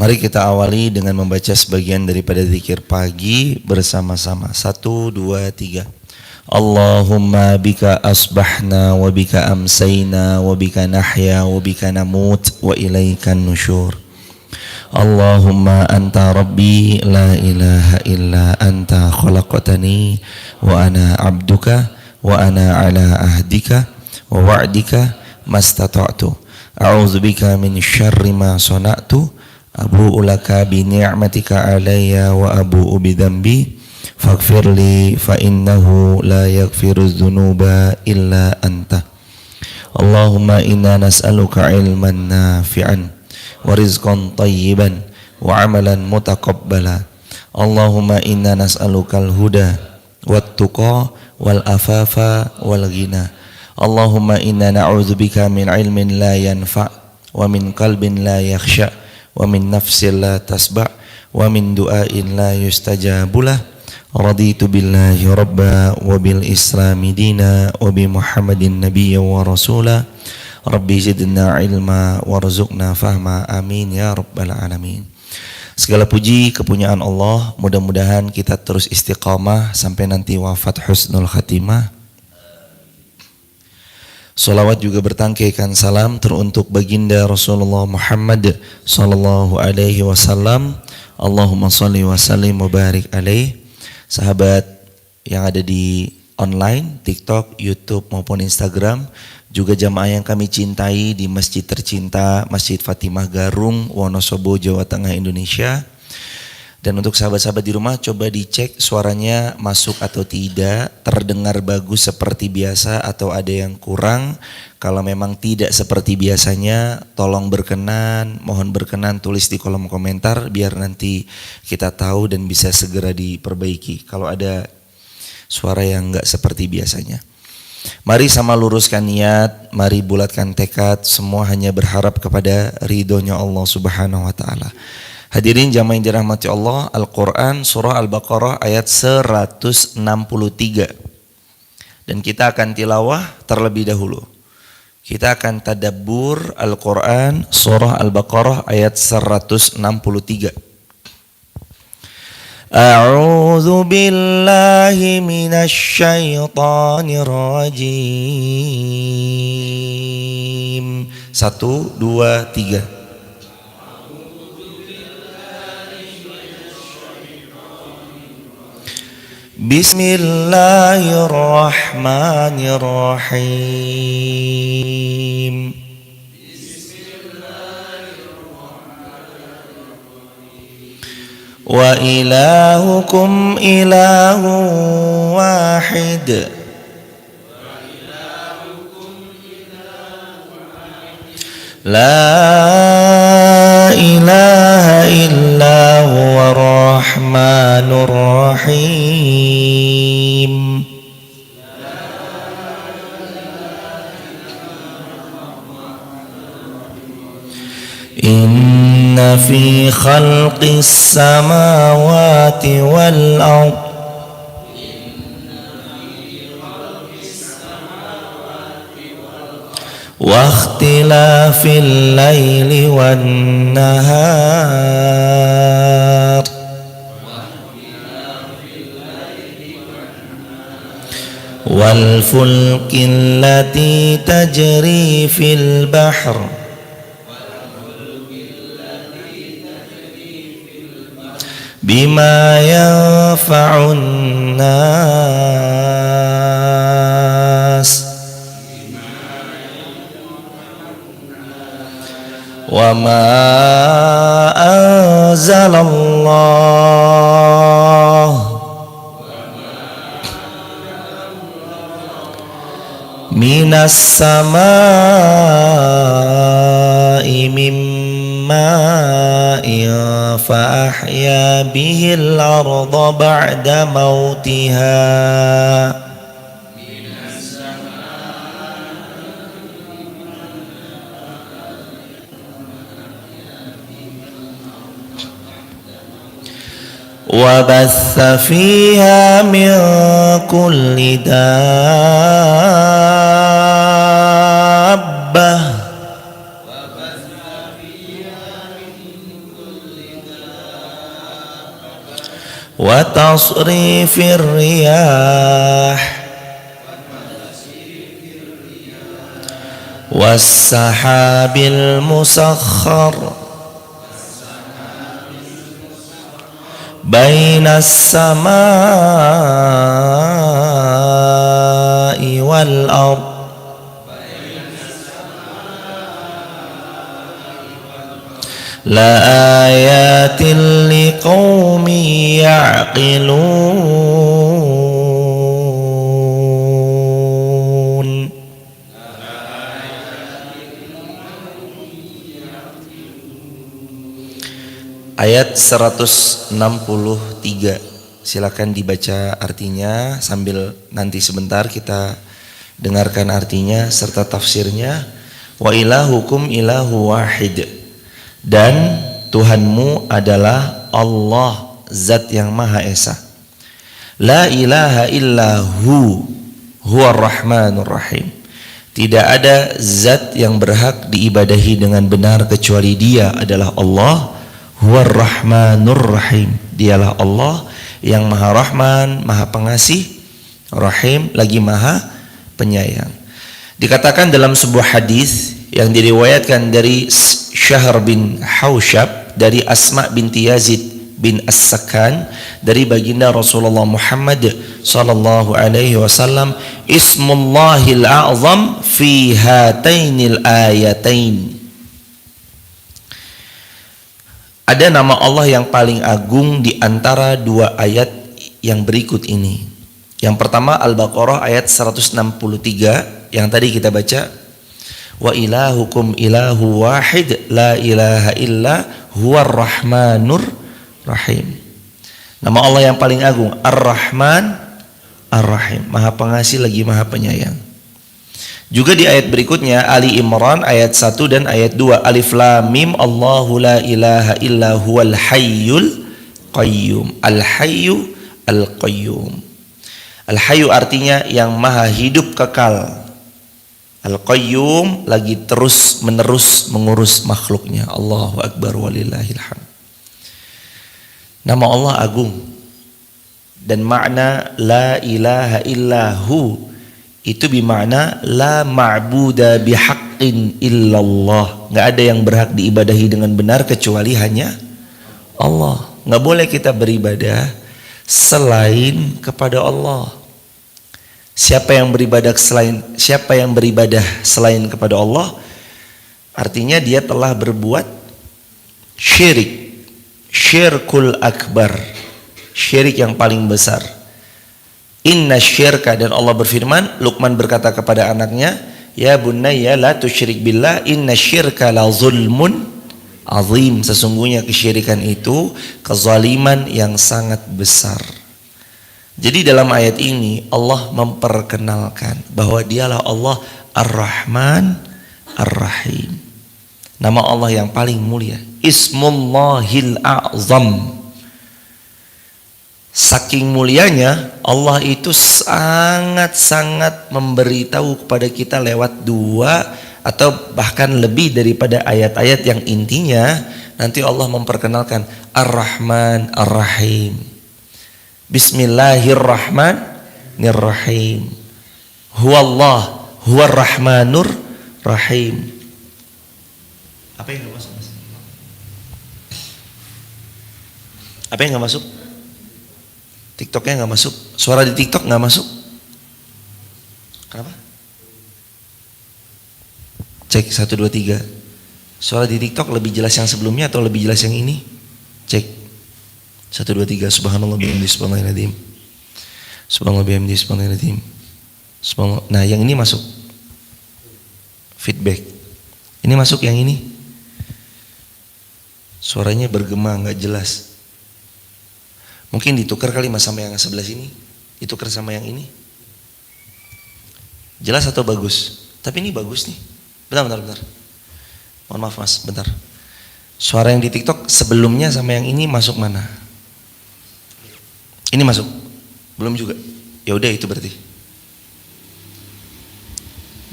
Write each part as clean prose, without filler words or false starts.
Mari kita awali dengan membaca sebagian daripada zikir pagi bersama-sama. 1, 2, 3. Allahumma bika asbahna wa bika amsayna wa bika nahya wa bika namut wa ilaikan nusyur. Allahumma anta rabbi la ilaha illa anta khalaqtani wa ana abduka wa ana ala ahdika wa wa'dika mastata'tu. A'udzu bika min syarri ma sana'tu. Abu'u laka bi ni'matika alayya wa abu'u bi dhanbi faghfirli fa innahu la yaghfiru dzunuba illa anta. Allahumma inna nas'aluka ilman nafi'an wa rizqan tayyiban wa amalan mutaqabbala. Allahumma inna nas'aluka al-huda wat tuqa wal afafa wal ghina. Allahumma inna na'udzubika min ilmin la yanfa' wa min qalbin la yakhsha' wa min nafsin la tasba' wa min du'ain la yustajabulah. Raditu billahi rabba wa bil islami dina wa bi muhammadin nabiyya wa rasula. Rabbi zidna ilma warzuqna fahma, amin ya rabbal alamin. Segala puji kepunyaan Allah, mudah-mudahan kita terus istiqamah sampai nanti wafat husnul khatimah. Salawat juga bertangkaikan salam teruntuk baginda Rasulullah Muhammad sallallahu alaihi wasallam. Allahumma shalli wa sallim wa barik alaih. Sahabat yang ada di online, TikTok, YouTube maupun Instagram, juga jamaah yang kami cintai di masjid tercinta Masjid Fatimah Garung, Wonosobo, Jawa Tengah, Indonesia. Dan untuk sahabat-sahabat di rumah, coba dicek suaranya masuk atau tidak, terdengar bagus seperti biasa atau ada yang kurang. Kalau memang tidak seperti biasanya, tolong mohon berkenan tulis di kolom komentar biar nanti kita tahu dan bisa segera diperbaiki kalau ada suara yang enggak seperti biasanya. Mari sama luruskan niat, mari bulatkan tekad, semua hanya berharap kepada ridhonya Allah Subhanahu wa taala. Hadirin jamaah yang dirahmati Allah, Al-Quran surah Al-Baqarah ayat 163. Dan kita akan tilawah terlebih dahulu. Kita akan tadabbur Al-Quran surah Al-Baqarah ayat 163. A'udzu billahi minasy syaithanir rajim. 1, 2, 3. Bismillahirrahmanirrahim. Wa ilahukum ilahun wahid. La ilaha illa huwa rahmanur rahim. Inna fi khalqis samawati wal ardh واختلاف الليل والنهار والفلك التي تجري في البحر بما ينفع الناس وما أنزل الله من السماء من ماء فأحيا به الأرض بعد موتها وبث فيها من كل دابة تصريف الرياح والسحاب المسخر بين السماء والأرض لآيات لقوم يعقلون. Ayat 163. Silakan dibaca artinya sambil nanti sebentar kita dengarkan artinya serta tafsirnya. Wa ilahukum ilahu wahid. Dan Tuhanmu adalah Allah, zat yang Maha Esa. La ilaha illahu huwar rahmanur rahim. Tidak ada zat yang berhak diibadahi dengan benar kecuali Dia adalah Allah, huwar rahmanur rahim. Dialah Allah yang Maha Rahman, Maha Pengasih, Rahim, lagi Maha Penyayang. Dikatakan dalam sebuah hadis yang diriwayatkan dari Syahr bin Hausyab dari Asma binti Yazid bin As-Sakan dari baginda Rasulullah Muhammad sallallahu alaihi wasallam, Ismullahil a'zam fi hatainil ayatain. Ada nama Allah yang paling agung di antara dua ayat yang berikut ini. Yang pertama Al-Baqarah ayat 163 yang tadi kita baca, wa ilahukum ilahu wahid la ilaha illa huwar rahmanur rahim. Nama Allah yang paling agung Ar-Rahman Ar-Rahim, Maha Pengasih lagi Maha Penyayang. Juga di ayat berikutnya Ali Imran ayat 1 dan ayat 2, Alif Lam Mim, Allahu la ilaha illa huwal hayyul qayyum. Al-hayyu al-qayyum. Al-hayyu artinya yang maha hidup kekal. Al-qayyum lagi terus menerus mengurus makhluknya. Allahu akbar walillahil hamd. Nama Allah agung. Dan makna la ilaha illahu itu bermakna la ma'buda bihaqqin illallah. Enggak ada yang berhak diibadahi dengan benar kecuali hanya Allah. Enggak boleh kita beribadah selain kepada Allah. Siapa yang beribadah selain kepada Allah, artinya dia telah berbuat syirik, syirkul akbar, syirik yang paling besar. Inna syirka, dan Allah berfirman, Luqman berkata kepada anaknya, ya bunayya la tusyrik billah inna syirka la zulmun azim. Sesungguhnya kesyirikan itu kezaliman yang sangat besar. Jadi dalam ayat ini Allah memperkenalkan bahwa Dialah Allah Ar-Rahman Ar-Rahim. Nama Allah yang paling mulia, Ismullahil a'zam. Saking mulianya Allah itu sangat-sangat memberitahu kepada kita lewat dua atau bahkan lebih daripada ayat-ayat yang intinya nanti Allah memperkenalkan Ar-Rahman Ar-Rahim. Bismillahirrahmanirrahim. Huwallah huwar rahmanur rahim. Apa yang enggak masuk? Apa yang enggak masuk? TikToknya enggak masuk. Suara di TikTok enggak masuk. Kenapa? Cek 1 2 3. Suara di TikTok lebih jelas yang sebelumnya atau lebih jelas yang ini? Cek 1 2 3. Subhanallah bihamdihi subhanallahil Subhanallah bihamdihi subhanallahil Subhanallah. Nah, yang ini masuk. Feedback. Ini masuk yang ini. Suaranya bergema, enggak jelas. Mungkin ditukar kali mas sama yang sebelah sini. Ditukar sama yang ini. Jelas atau bagus? Tapi ini bagus nih. Bentar. Mohon maaf mas, bentar. Suara yang di TikTok sebelumnya sama yang ini masuk mana? Ini masuk? Belum juga? Ya udah itu berarti.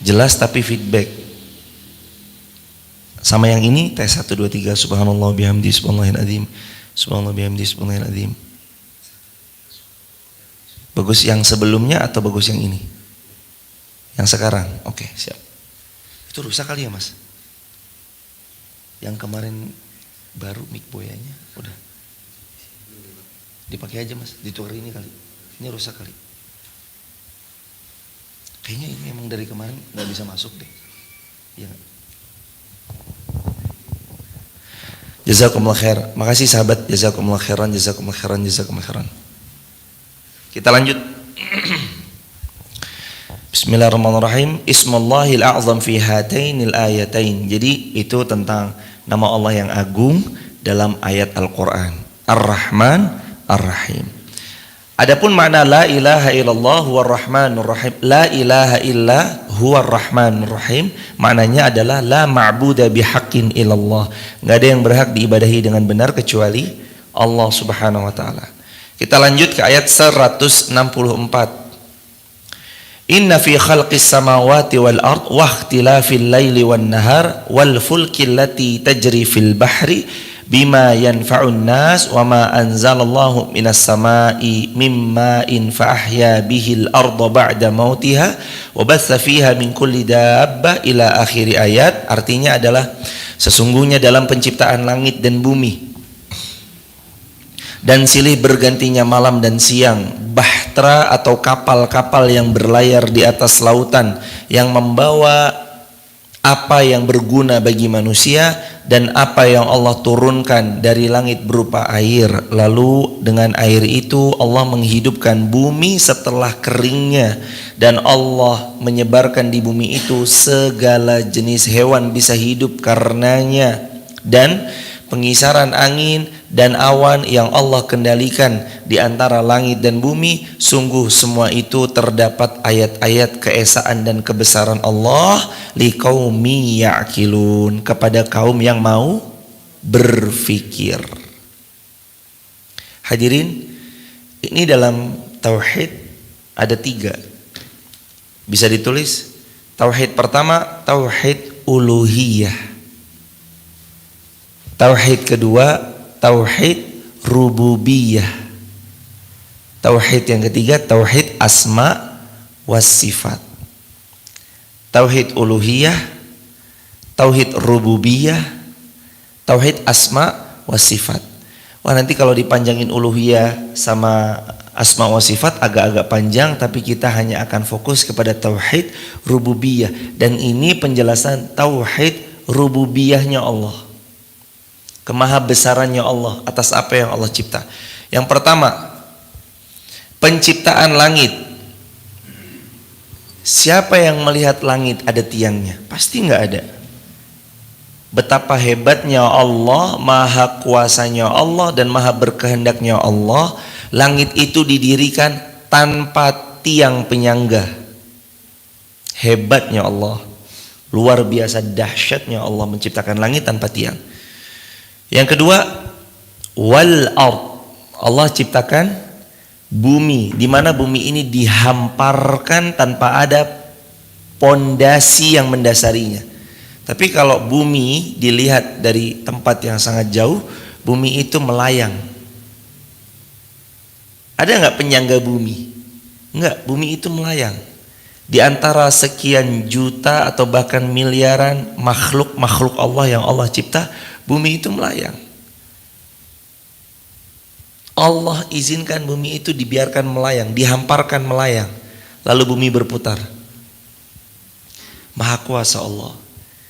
Jelas tapi feedback. Sama yang ini tes 1 2 3. Subhanallah bihamdihi subhanallahil azim. Subhanallah bihamdihi subhanallahil azim. Bagus yang sebelumnya atau bagus yang ini? Yang sekarang. Oke, siap. Itu rusak kali ya, Mas? Yang kemarin baru mic boyanya udah dipakai aja, Mas. Ditukar ini kali. Ini rusak kali. Kayaknya ini emang dari kemarin nggak bisa masuk deh. Iya. Jazakumullah khair. Makasih sahabat. Jazakumullah khairan, jazakumullah khairan, jazakumullah khairan. Kita lanjut. Bismillahirrahmanirrahim. Ismullahil a'zam fi hatainil ayatain. Jadi itu tentang nama Allah yang agung dalam ayat Al-Quran. Ar-Rahman, Ar-Rahim. Adapun makna la ilaha illallah huwar rahmanur rahim. La ilaha illa huwar rahmanur rahim. Maknanya adalah la ma'buda bihaqqin illallah. Enggak ada yang berhak diibadahi dengan benar kecuali Allah Subhanahu wa taala. Kita lanjut ke ayat 164. Inna fi khalqis samawati wal ard wa ikhtilafil laili wan nahar wal fulki allati tajri fil bahri bima yanfa'un nas wa ma anzalallahu minas samai mimma in fa ahya bihil arda ba'da mautiha wa batha fiha min kulli dabbah ila akhir ayat. Artinya adalah sesungguhnya dalam penciptaan langit dan bumi dan silih bergantinya malam dan siang, bahtera atau kapal-kapal yang berlayar di atas lautan yang membawa apa yang berguna bagi manusia dan apa yang Allah turunkan dari langit berupa air. Lalu dengan air itu Allah menghidupkan bumi setelah keringnya, dan Allah menyebarkan di bumi itu segala jenis hewan bisa hidup karenanya, dan pengisaran angin dan awan yang Allah kendalikan di antara langit dan bumi. Sungguh semua itu terdapat ayat-ayat keesaan dan kebesaran Allah liqaumi ya'qilun, kepada kaum yang mau berfikir. Hadirin, ini dalam tauhid ada 3. Bisa ditulis. Tauhid pertama tauhid uluhiyah. Tauhid kedua, tauhid rububiyah. Tauhid yang ketiga, tauhid asma was sifat. Tauhid uluhiyah, tauhid rububiyah, tauhid asma was sifat. Wah, nanti kalau dipanjangin uluhiyah sama asma wa sifat agak-agak panjang, tapi kita hanya akan fokus kepada tauhid rububiyah. Dan ini penjelasan tauhid rububiyahnya Allah, kemahabesarannya Allah atas apa yang Allah cipta. Yang pertama, penciptaan langit. Siapa yang melihat langit ada tiangnya? Pasti nggak ada. Betapa hebatnya Allah, maha kuasanya Allah, dan maha berkehendaknya Allah. Langit itu didirikan tanpa tiang penyangga. Hebatnya Allah, luar biasa dahsyatnya Allah menciptakan langit tanpa tiang. Yang kedua, wal ard. Allah ciptakan bumi, di mana bumi ini dihamparkan tanpa ada pondasi yang mendasarinya. Tapi kalau bumi dilihat dari tempat yang sangat jauh, bumi itu melayang. Ada nggak penyangga bumi? Nggak, bumi itu melayang. Di antara sekian juta atau bahkan miliaran makhluk Allah yang Allah cipta, bumi itu melayang. Allah izinkan bumi itu dibiarkan melayang, dihamparkan melayang, lalu bumi berputar. Maha kuasa Allah.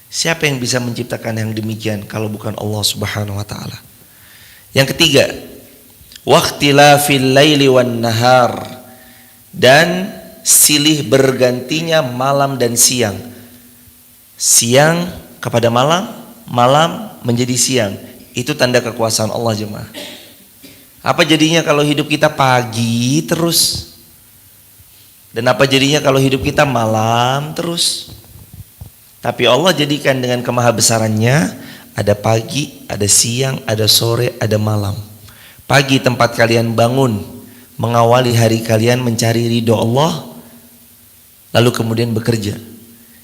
Siapa yang bisa menciptakan yang demikian kalau bukan Allah Subhanahu wa taala? Yang ketiga, waqtilafil laili wan nahar, dan silih bergantinya malam dan siang. Siang kepada malam, malam menjadi siang. Itu tanda kekuasaan Allah, jemaah. Apa jadinya kalau hidup kita pagi terus? Dan apa jadinya kalau hidup kita malam terus? Tapi Allah jadikan dengan kemahabesarannya, ada pagi, ada siang, ada sore, ada malam. Pagi tempat kalian bangun, mengawali hari kalian mencari ridho Allah, lalu kemudian bekerja.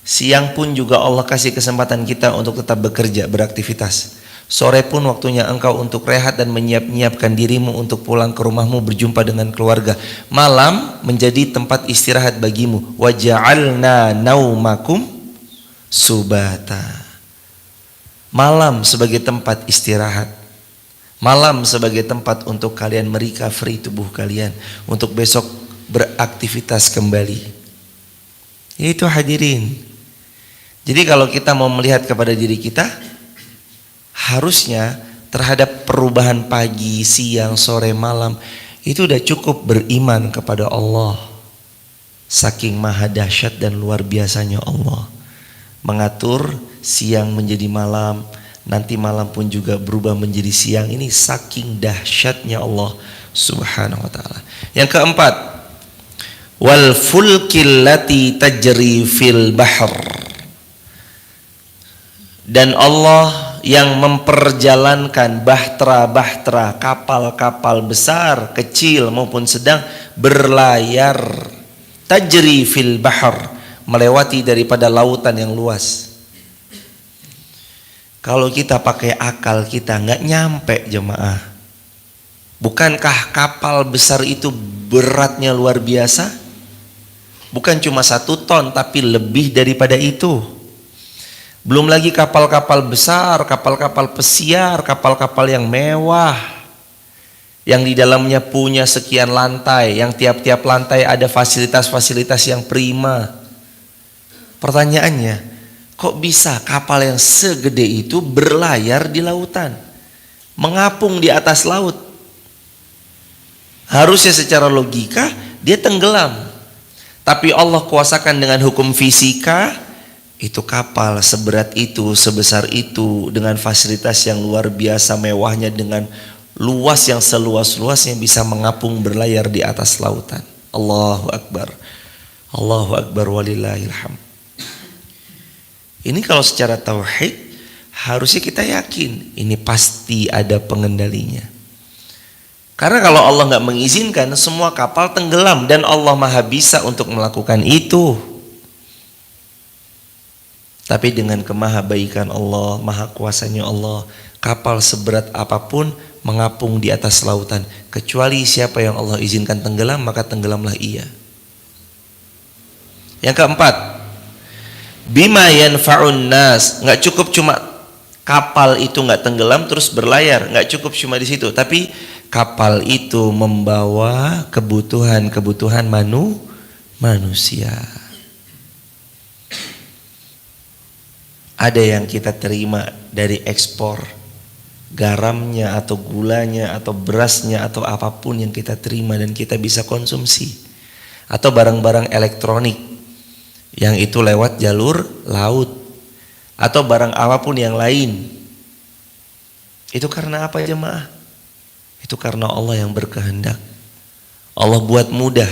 Siang pun juga Allah kasih kesempatan kita untuk tetap bekerja, beraktivitas. Sore pun waktunya engkau untuk rehat dan menyiapkan dirimu untuk pulang ke rumahmu berjumpa dengan keluarga. Malam menjadi tempat istirahat bagimu. Wa ja'alna naumakum subata. Malam sebagai tempat istirahat. Malam sebagai tempat untuk kalian merecovery tubuh kalian untuk besok beraktivitas kembali. Itu hadirin. Jadi kalau kita mau melihat kepada diri kita, harusnya terhadap perubahan pagi, siang, sore, malam itu udah cukup beriman kepada Allah. Saking maha dahsyat dan luar biasanya Allah mengatur siang menjadi malam, nanti malam pun juga berubah menjadi siang. Ini saking dahsyatnya Allah subhanahu wa ta'ala. Yang keempat, wal fulkil lati tajri fil bahr. Dan Allah yang memperjalankan bahtera-bahtera, kapal-kapal besar, kecil maupun sedang berlayar, tajri fil bahr, melewati daripada lautan yang luas. Kalau kita pakai akal kita nggak nyampe jemaah. Bukankah kapal besar itu beratnya luar biasa? Bukan cuma 1 ton tapi lebih daripada itu. Belum lagi kapal-kapal besar, kapal-kapal pesiar, kapal-kapal yang mewah, yang di dalamnya punya sekian lantai, yang tiap-tiap lantai ada fasilitas-fasilitas yang prima. Pertanyaannya, kok bisa kapal yang segede itu berlayar di lautan, mengapung di atas laut? Harusnya secara logika dia tenggelam, tapi Allah kuasakan dengan hukum fisika. Itu kapal seberat itu, sebesar itu, dengan fasilitas yang luar biasa mewahnya, dengan luas yang seluas-luasnya bisa mengapung berlayar di atas lautan. Allahu Akbar. Allahu Akbar walillahilhamd. Ini kalau secara tauhid harusnya kita yakin ini pasti ada pengendalinya. Karena kalau Allah nggak mengizinkan, semua kapal tenggelam, dan Allah maha bisa untuk melakukan itu. Tapi dengan kemahabaikan Allah, maha kuasanya Allah, kapal seberat apapun mengapung di atas lautan. Kecuali siapa yang Allah izinkan tenggelam, maka tenggelamlah ia. Yang keempat, bima yanfa'un nas. Nggak cukup cuma kapal itu nggak tenggelam terus berlayar, nggak cukup cuma di situ. Tapi kapal itu membawa kebutuhan-kebutuhan manusia. Ada yang kita terima dari ekspor, garamnya atau gulanya atau berasnya atau apapun yang kita terima dan kita bisa konsumsi. Atau barang-barang elektronik yang itu lewat jalur laut, atau barang apapun yang lain. Itu karena apa jemaah? Itu karena Allah yang berkehendak. Allah buat mudah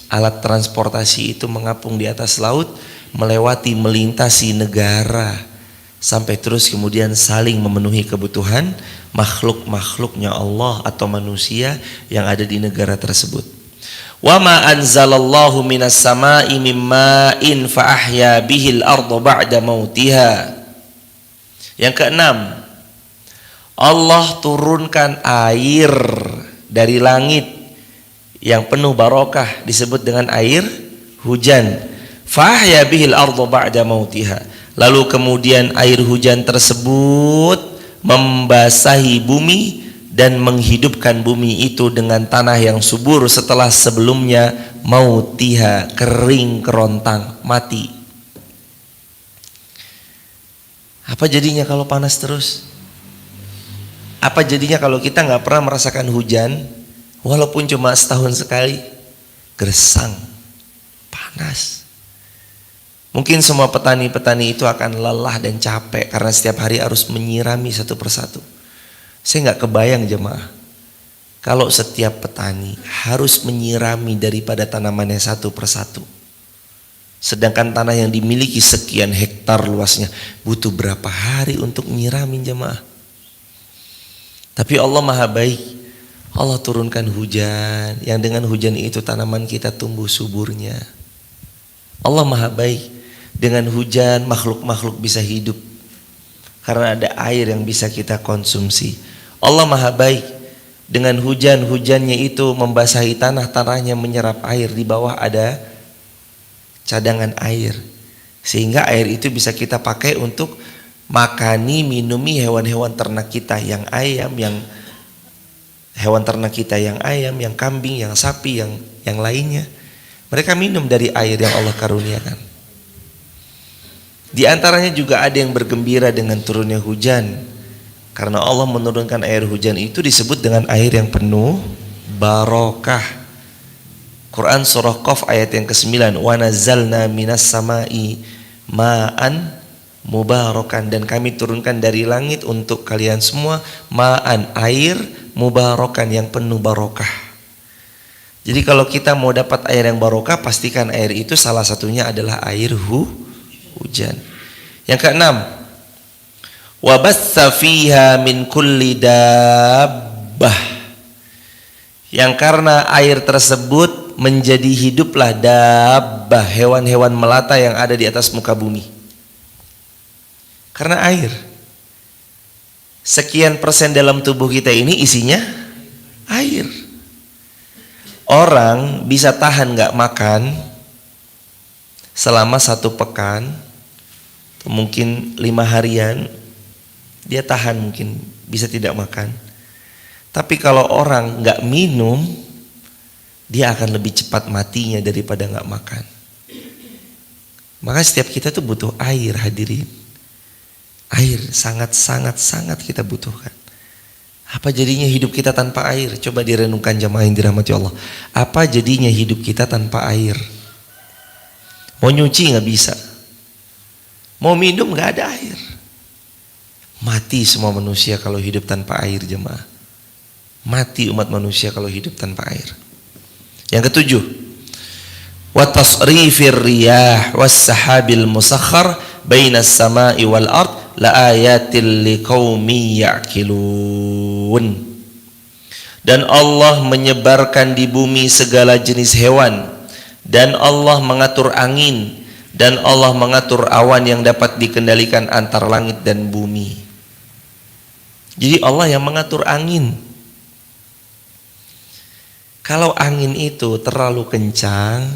alat transportasi itu mengapung di atas laut, melewati, melintasi negara, sampai terus kemudian saling memenuhi kebutuhan makhluk-makhluknya Allah atau manusia yang ada di negara tersebut. Wa ma anzalallahu minas sama'i mimma'in fa ahya bihil arda ba'da mautiha. Yang keenam, Allah turunkan air dari langit yang penuh barokah, disebut dengan air hujan. Fahya bihil arda ba'da mautiha. Lalu kemudian air hujan tersebut membasahi bumi dan menghidupkan bumi itu dengan tanah yang subur setelah sebelumnya mautiha, kering kerontang, mati. Apa jadinya kalau panas terus? Apa jadinya kalau kita nggak pernah merasakan hujan, walaupun cuma setahun sekali? Gersang, panas. Mungkin semua petani-petani itu akan lelah dan capek karena setiap hari harus menyirami satu persatu. Saya nggak kebayang jemaah, kalau setiap petani harus menyirami daripada tanamannya satu persatu. Sedangkan tanah yang dimiliki sekian hektar luasnya, butuh berapa hari untuk menyirami jemaah. Tapi Allah maha baik. Allah turunkan hujan, yang dengan hujan itu tanaman kita tumbuh suburnya. Allah maha baik. Dengan hujan makhluk-makhluk bisa hidup. karena ada air yang bisa kita konsumsi. Allah maha baik, dengan hujannya itu membasahi tanah, tanahnya menyerap air, di bawah ada cadangan air, sehingga air itu bisa kita pakai untuk makani, minumi hewan-hewan ternak kita, yang ayam, yang hewan ternak kita, yang ayam, yang kambing, yang sapi, yang lainnya. Mereka minum dari air yang Allah karuniakan. Di antaranya juga ada yang bergembira dengan turunnya hujan, karena Allah menurunkan air hujan itu disebut dengan air yang penuh barokah. Quran surah Qaf ayat yang ke-9, wa nazzalna minas samai ma'an mubarakan, dan kami turunkan dari langit untuk kalian semua ma'an, air, mubarakan, yang penuh barokah. Jadi kalau kita mau dapat air yang barokah, pastikan air itu salah satunya adalah air hujan. Yang keenam, wa bassa fiha min kulli dabbah, yang karena air tersebut menjadi hiduplah dabbah, hewan-hewan melata yang ada di atas muka bumi. Karena air, sekian persen dalam tubuh kita ini isinya air. Orang bisa tahan gak makan selama 1 pekan, mungkin 5 harian, dia tahan, mungkin bisa tidak makan. Tapi kalau orang gak minum, dia akan lebih cepat matinya daripada gak makan. Maka setiap kita tuh butuh air, hadirin. Air sangat kita butuhkan. Apa jadinya hidup kita tanpa air? Coba direnungkan jamaah yang dirahmati Allah. Apa jadinya hidup kita tanpa air? Mau nyuci gak bisa, mau minum gak ada air. Mati semua manusia kalau hidup tanpa air, jemaah. Mati umat manusia kalau hidup tanpa air. Yang ketujuh, wa tasrifir riyah was sahabil musakhkhar bainas sama'i wal ard la ayatil liqaumi ya'qilun. Dan Allah menyebarkan di bumi segala jenis hewan, dan Allah mengatur angin, dan Allah mengatur awan yang dapat dikendalikan antar langit dan bumi. Jadi Allah yang mengatur angin. Kalau angin itu terlalu kencang,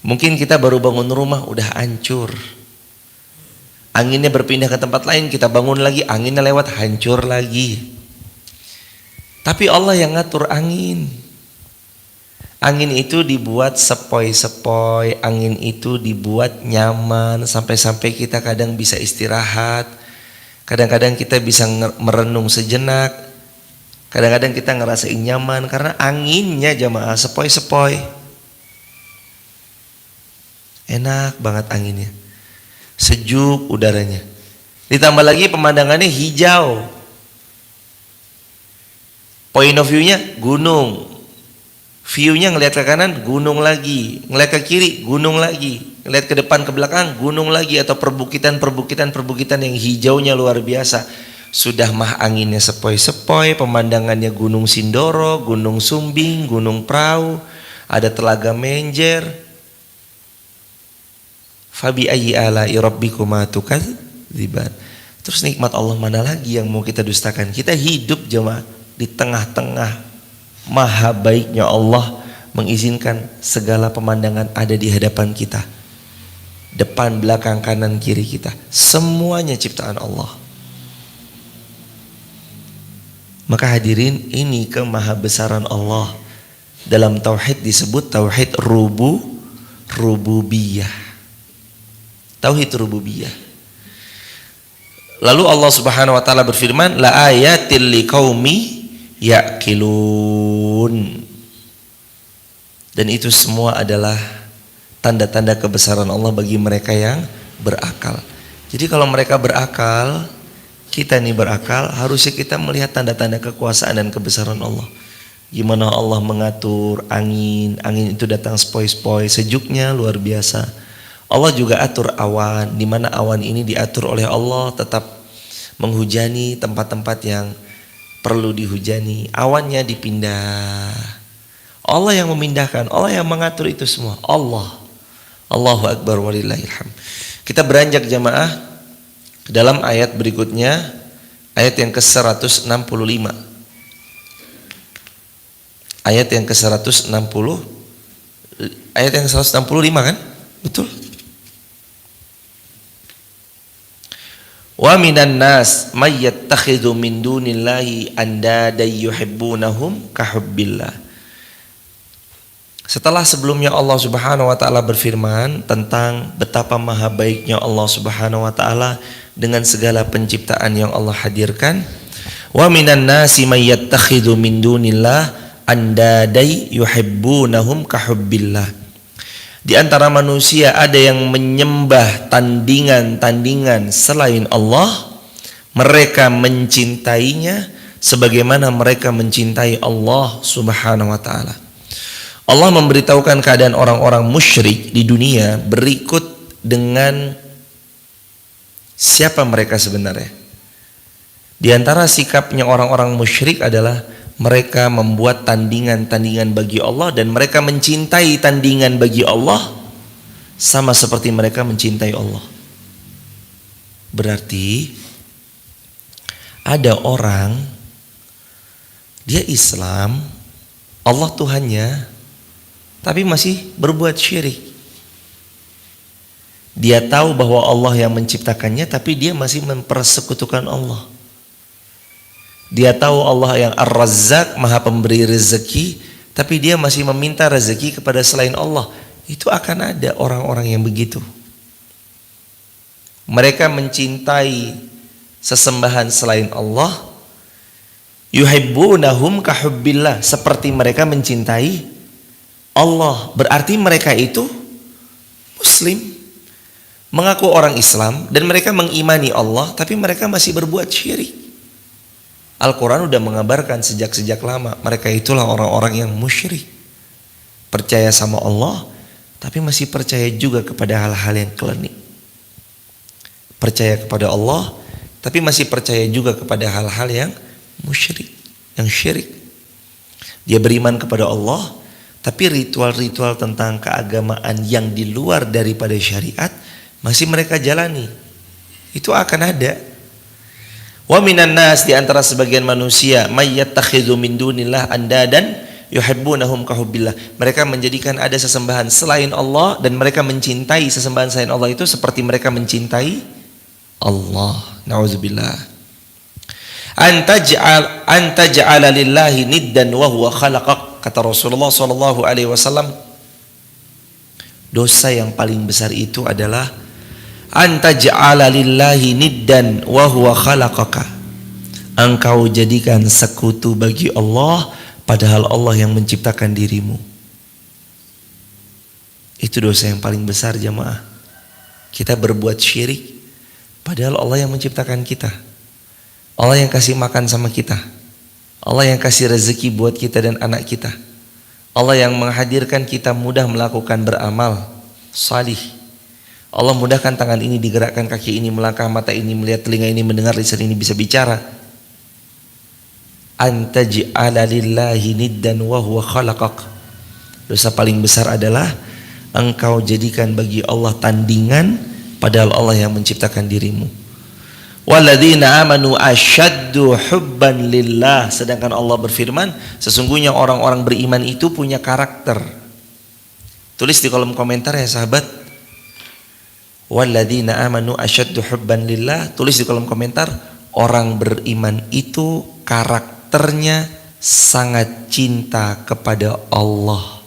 mungkin kita baru bangun rumah udah hancur. Anginnya berpindah ke tempat lain, kita bangun lagi, anginnya lewat, hancur lagi. Tapi Allah yang ngatur angin. Angin itu dibuat sepoi-sepoi, angin itu dibuat nyaman, sampai-sampai kita kadang bisa istirahat. Kadang-kadang kita bisa merenung sejenak. Kadang-kadang kita ngerasain nyaman karena anginnya, jamaah, sepoi-sepoi. Enak banget anginnya, sejuk udaranya, ditambah lagi pemandangannya hijau, point of view-nya gunung, view-nya ngelihat ke kanan gunung lagi, ngelihat ke kiri gunung lagi, ngelihat ke depan ke belakang gunung lagi, atau perbukitan yang hijaunya luar biasa. Sudah mah anginnya sepoi-sepoi, pemandangannya Gunung Sindoro, Gunung Sumbing, Gunung Prau, ada Telaga Menjer. Fabi ayyi ala'i rabbikuma tukadziban. Terus nikmat Allah mana lagi yang mau kita dustakan? Kita hidup jemaah di tengah-tengah maha baiknya Allah, mengizinkan segala pemandangan ada di hadapan kita, depan, belakang, kanan, kiri kita, semuanya ciptaan Allah. Maka hadirin, ini kemahabesaran Allah. Dalam tauhid disebut tauhid rububiyah. Tauhid rububiyah. Lalu Allah Subhanahu wa taala berfirman, la ayatil liqaumi ya'qilun. Dan itu semua adalah tanda-tanda kebesaran Allah bagi mereka yang berakal. Jadi kalau mereka berakal, kita nih berakal, harusnya kita melihat tanda-tanda kekuasaan dan kebesaran Allah. Gimana Allah mengatur angin, angin itu datang sepoi-sepoi, sejuknya luar biasa. Allah juga atur awan, di mana awan ini diatur oleh Allah tetap menghujani tempat-tempat yang perlu dihujani. Awannya dipindah, Allah yang memindahkan, Allah yang mengatur itu semua. Allahu Akbar walillahilhamd. Kita beranjak jamaah ke dalam ayat berikutnya, ayat yang ke-165. Ayat yang ke-160, ayat yang ke-165 kan? Betul. Wa minan nas may yattakhidhu min dunillahi andada yuhibbunahum kahubbillah. Setelah sebelumnya Allah Subhanahu wa taala berfirman tentang betapa maha baiknya Allah Subhanahu wa taala dengan segala penciptaan yang Allah hadirkan, wa minan nasi may yattakhidhu min dunillah andada yuhibbunahum kahubbillah. Di antara manusia ada yang menyembah tandingan-tandingan selain Allah, mereka mencintainya sebagaimana mereka mencintai Allah Subhanahu wa taala. Allah memberitahukan keadaan orang-orang musyrik di dunia berikut dengan siapa mereka sebenarnya. Di antara sikapnya orang-orang musyrik adalah mereka membuat tandingan-tandingan bagi Allah dan mereka mencintai tandingan bagi Allah sama seperti mereka mencintai Allah. Berarti ada orang dia Islam, Allah Tuhannya, tapi masih berbuat syirik. Dia tahu bahwa Allah yang menciptakannya, tapi dia masih mempersekutukan Allah. Dia tahu Allah yang Ar-Razzaq, maha pemberi rezeki, tapi dia masih meminta rezeki kepada selain Allah. Itu akan ada orang-orang yang begitu. Mereka mencintai sesembahan selain Allah, yuhibbunahum kahubbillah, seperti mereka mencintai Allah. Berarti mereka itu Muslim, mengaku orang Islam, dan mereka mengimani Allah, tapi mereka masih berbuat syirik. Al-Quran sudah mengabarkan sejak lama, mereka itulah orang-orang yang musyrik. Percaya sama Allah, tapi masih percaya juga kepada hal-hal yang klinik. Percaya kepada Allah, tapi masih percaya juga kepada hal-hal yang musyrik, yang syirik. Dia beriman kepada Allah, tapi ritual-ritual tentang keagamaan yang di luar daripada syariat masih mereka jalani. Itu akan ada. Wa minan nas, di antara sebagian manusia, may yattakhidhu min dunillah andadan yuhibbunahum kahubbillah. Mereka menjadikan ada sesembahan selain Allah dan mereka mencintai sesembahan selain Allah itu seperti mereka mencintai Allah. Nauzubillah. Antaj'ala lillahi niddan wa huwa khalaqak, kata Rasulullah sallallahu alaihi wasallam. Dosa yang paling besar itu adalah antaj'ala lillahi niddan wa huwa khalaqaka. Engkau jadikan sekutu bagi Allah padahal Allah yang menciptakan dirimu. Itu dosa yang paling besar jamaah. Kita berbuat syirik padahal Allah yang menciptakan kita. Allah yang kasih makan sama kita. Allah yang kasih rezeki buat kita dan anak kita. Allah yang menghadirkan kita mudah melakukan beramal salih. Allah mudahkan tangan ini digerakkan, kaki ini melangkah, mata ini melihat, telinga ini mendengar, lisan ini bisa bicara. Antaj'ala lillahi niddan wa huwa khalaqak. Dosa paling besar adalah engkau jadikan bagi Allah tandingan padahal Allah yang menciptakan dirimu. Walladzina amanu asyaddu hubban lillah. Sedangkan Allah berfirman, sesungguhnya orang-orang beriman itu punya karakter. Tulis di kolom komentar ya sahabat. Walladzina amanu asyaddu hubban lillah. Tulis di kolom komentar, orang beriman itu karakternya sangat cinta kepada Allah.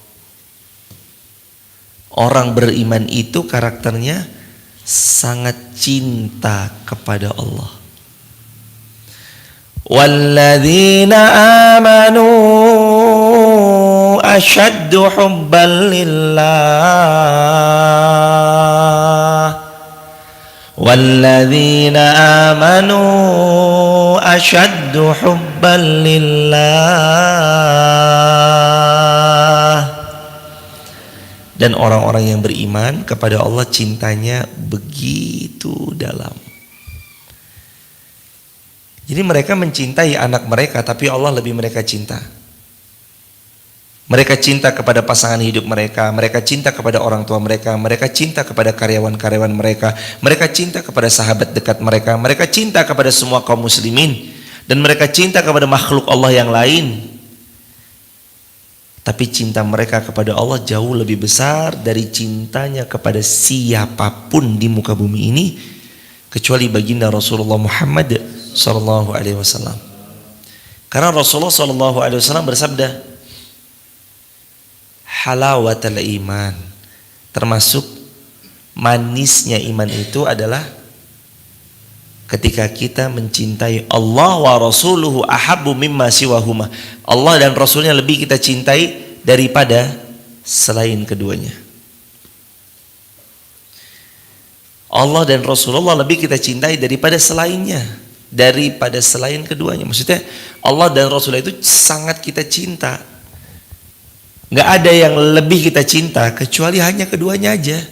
Orang beriman itu karakternya sangat cinta kepada Allah. Walladzina amanu asyaddu hubban lillah. Walladzina amanu asyaddu hubban lillah. Dan orang-orang yang beriman kepada Allah cintanya begitu dalam. Jadi mereka mencintai anak mereka, tapi Allah lebih mereka cinta. Mereka cinta kepada pasangan hidup mereka, mereka cinta kepada orang tua mereka, mereka cinta kepada karyawan-karyawan mereka, mereka cinta kepada sahabat dekat mereka, mereka cinta kepada semua kaum muslimin, dan mereka cinta kepada makhluk Allah yang lain. Tapi cinta mereka kepada Allah jauh lebih besar dari cintanya kepada siapapun di muka bumi ini, kecuali baginda Rasulullah Muhammad sallallahu alaihi wasallam. Karena Rasulullah sallallahu alaihi wasallam bersabda, halawatul iman, termasuk manisnya iman itu adalah ketika kita mencintai Allah wa rasuluhu ahabbu mimma siwahuma. Allah dan Rasulnya lebih kita cintai daripada selain keduanya. Allah dan Rasulullah lebih kita cintai daripada selainnya, daripada selain keduanya. Maksudnya Allah dan Rasulullah itu sangat kita cinta. Gak ada yang lebih kita cinta kecuali hanya keduanya aja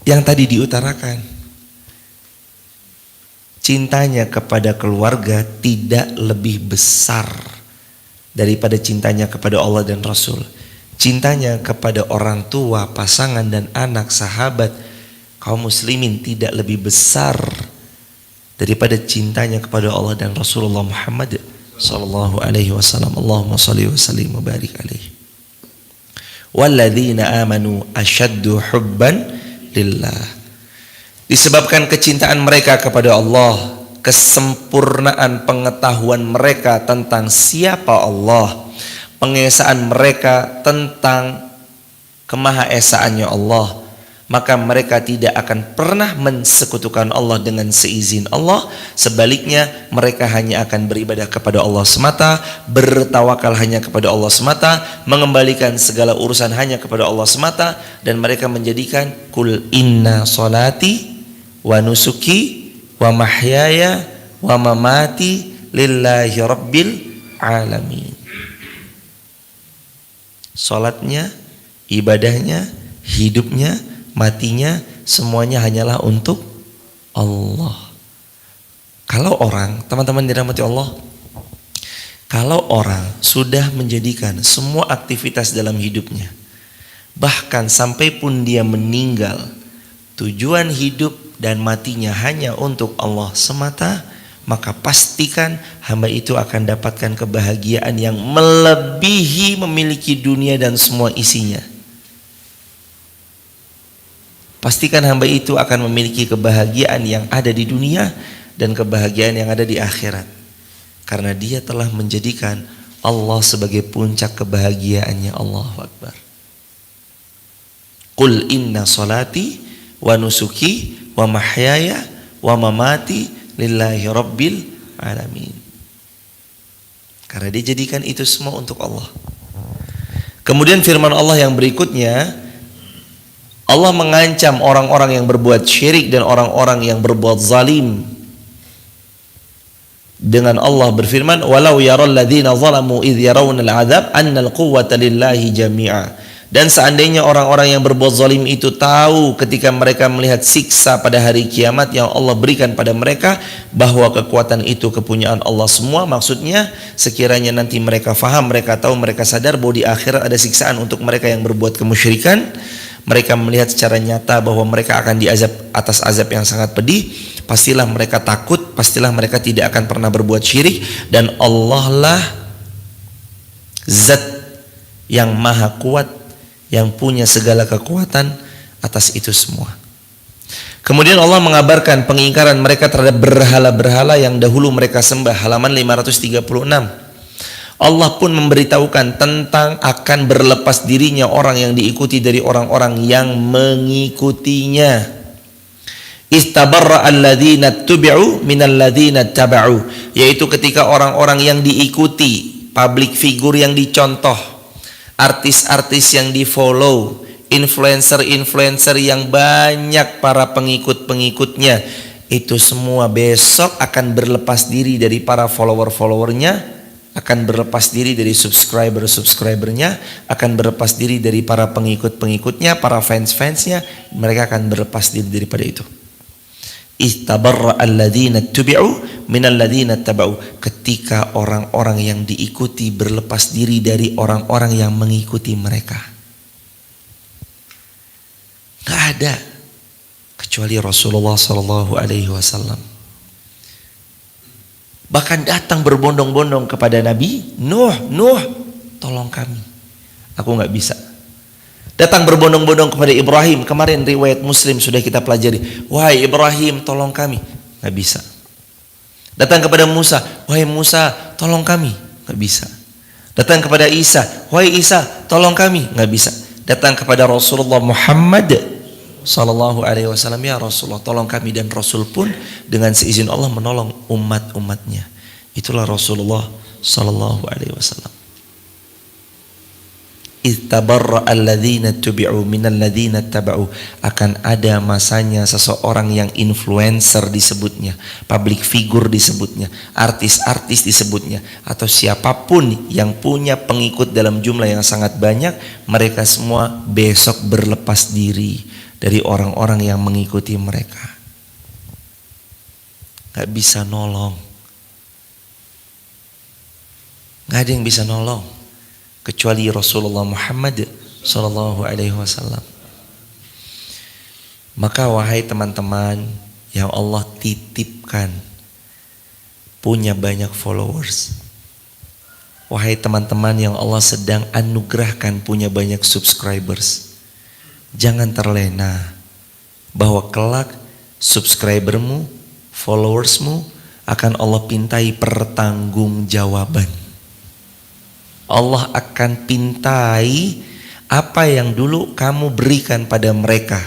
yang tadi diutarakan. Cintanya kepada keluarga tidak lebih besar daripada cintanya kepada Allah dan Rasul. Cintanya kepada orang tua, pasangan dan anak, sahabat, kaum muslimin tidak lebih besar daripada cintanya kepada Allah dan Rasulullah Muhammad sallallahu alaihi wasallam. Allahumma shalli wa sallim wa barik alaihi. Walladzina amanu asyaddu hubban lillah. Disebabkan kecintaan mereka kepada Allah, kesempurnaan pengetahuan mereka tentang siapa Allah, pengesaan mereka tentang kemahaesaannya Allah, maka mereka tidak akan pernah mensekutukan Allah dengan seizin Allah. Sebaliknya, mereka hanya akan beribadah kepada Allah semata, bertawakal hanya kepada Allah semata, mengembalikan segala urusan hanya kepada Allah semata, dan mereka menjadikan kul inna solati wa nusuki wa mahyaya wa mamati lillahi rabbil alamin. Salatnya, ibadahnya, hidupnya, matinya, semuanya hanyalah untuk Allah. Kalau orang, teman-teman dirahmati Allah, kalau orang sudah menjadikan semua aktivitas dalam hidupnya, bahkan sampai pun dia meninggal, tujuan hidup dan matinya hanya untuk Allah semata, maka pastikan hamba itu akan dapatkan kebahagiaan yang melebihi memiliki dunia dan semua isinya. Pastikan hamba itu akan memiliki kebahagiaan yang ada di dunia dan kebahagiaan yang ada di akhirat, karena dia telah menjadikan Allah sebagai puncak kebahagiaannya. Allahu Akbar. Qul inna salati wa nusuki wa mahyaya wa mamati lillahi rabbil alamin. Karena dia jadikan itu semua untuk Allah. Kemudian firman Allah yang berikutnya, Allah mengancam orang-orang yang berbuat syirik dan orang-orang yang berbuat zalim. Dengan Allah berfirman, walau yaral ladzina zalamu idh yarawna al-'adzab annal quwwata lillahi jami'a. Dan seandainya orang-orang yang berbuat zalim itu tahu ketika mereka melihat siksa pada hari kiamat yang Allah berikan pada mereka, bahwa kekuatan itu kepunyaan Allah semua. Maksudnya sekiranya nanti mereka faham, mereka tahu, mereka sadar bahwa di akhirat ada siksaan untuk mereka yang berbuat kemusyrikan, mereka melihat secara nyata bahwa mereka akan diazab atas azab yang sangat pedih, pastilah mereka takut, pastilah mereka tidak akan pernah berbuat syirik, dan Allah lah zat yang maha kuat, yang punya segala kekuatan atas itu semua. Kemudian Allah mengabarkan pengingkaran mereka terhadap berhala-berhala yang dahulu mereka sembah. Halaman 536. Allah pun memberitahukan tentang akan berlepas dirinya orang yang diikuti dari orang-orang yang mengikutinya. Istabarra alladzina tubi'u minal ladzina taba'u, yaitu ketika orang-orang yang diikuti, public figure yang dicontoh, artis-artis yang di-follow, influencer-influencer yang banyak para pengikut-pengikutnya, itu semua besok akan berlepas diri dari para follower-followernya, akan berlepas diri dari subscriber-subscribernya, akan berlepas diri dari para pengikut-pengikutnya, para fans-fansnya. Mereka akan berlepas diri daripada itu. Istabarra alladzina tubi'u minal ladzina taba'u. Ketika orang-orang yang diikuti berlepas diri dari orang-orang yang mengikuti mereka. Gak ada kecuali Rasulullah sallallahu alaihi wasallam. Bahkan datang berbondong-bondong kepada Nabi Nuh, tolong kami. Aku gak bisa. Datang berbondong-bondong kepada Ibrahim. Kemarin riwayat Muslim sudah kita pelajari. Wahai Ibrahim, tolong kami. Gak bisa. Datang kepada Musa. Wahai Musa, tolong kami. Gak bisa. Datang kepada Isa. Wahai Isa, tolong kami. Gak bisa. Datang kepada Rasulullah Muhammad sallallahu alaihi wasallam, ya Rasulullah, tolong kami. Dan Rasul pun dengan seizin Allah menolong umat-umatnya. Itulah Rasulullah sallallahu alaihi wasallam. Ittabarra alladzina tubi'u minal ladzina taba'u. Akan ada masanya seseorang yang influencer disebutnya, public figure disebutnya, artis-artis disebutnya, atau siapapun yang punya pengikut dalam jumlah yang sangat banyak, mereka semua besok berlepas diri dari orang-orang yang mengikuti mereka. Gak bisa nolong. Gak ada yang bisa nolong kecuali Rasulullah Muhammad sallallahu alaihi wasallam. Maka wahai teman-teman yang Allah titipkan punya banyak followers, wahai teman-teman yang Allah sedang anugerahkan punya banyak subscribers, jangan terlena bahwa kelak subscribermu, followersmu akan Allah pintai pertanggungjawaban. Allah akan pintai apa yang dulu kamu berikan pada mereka.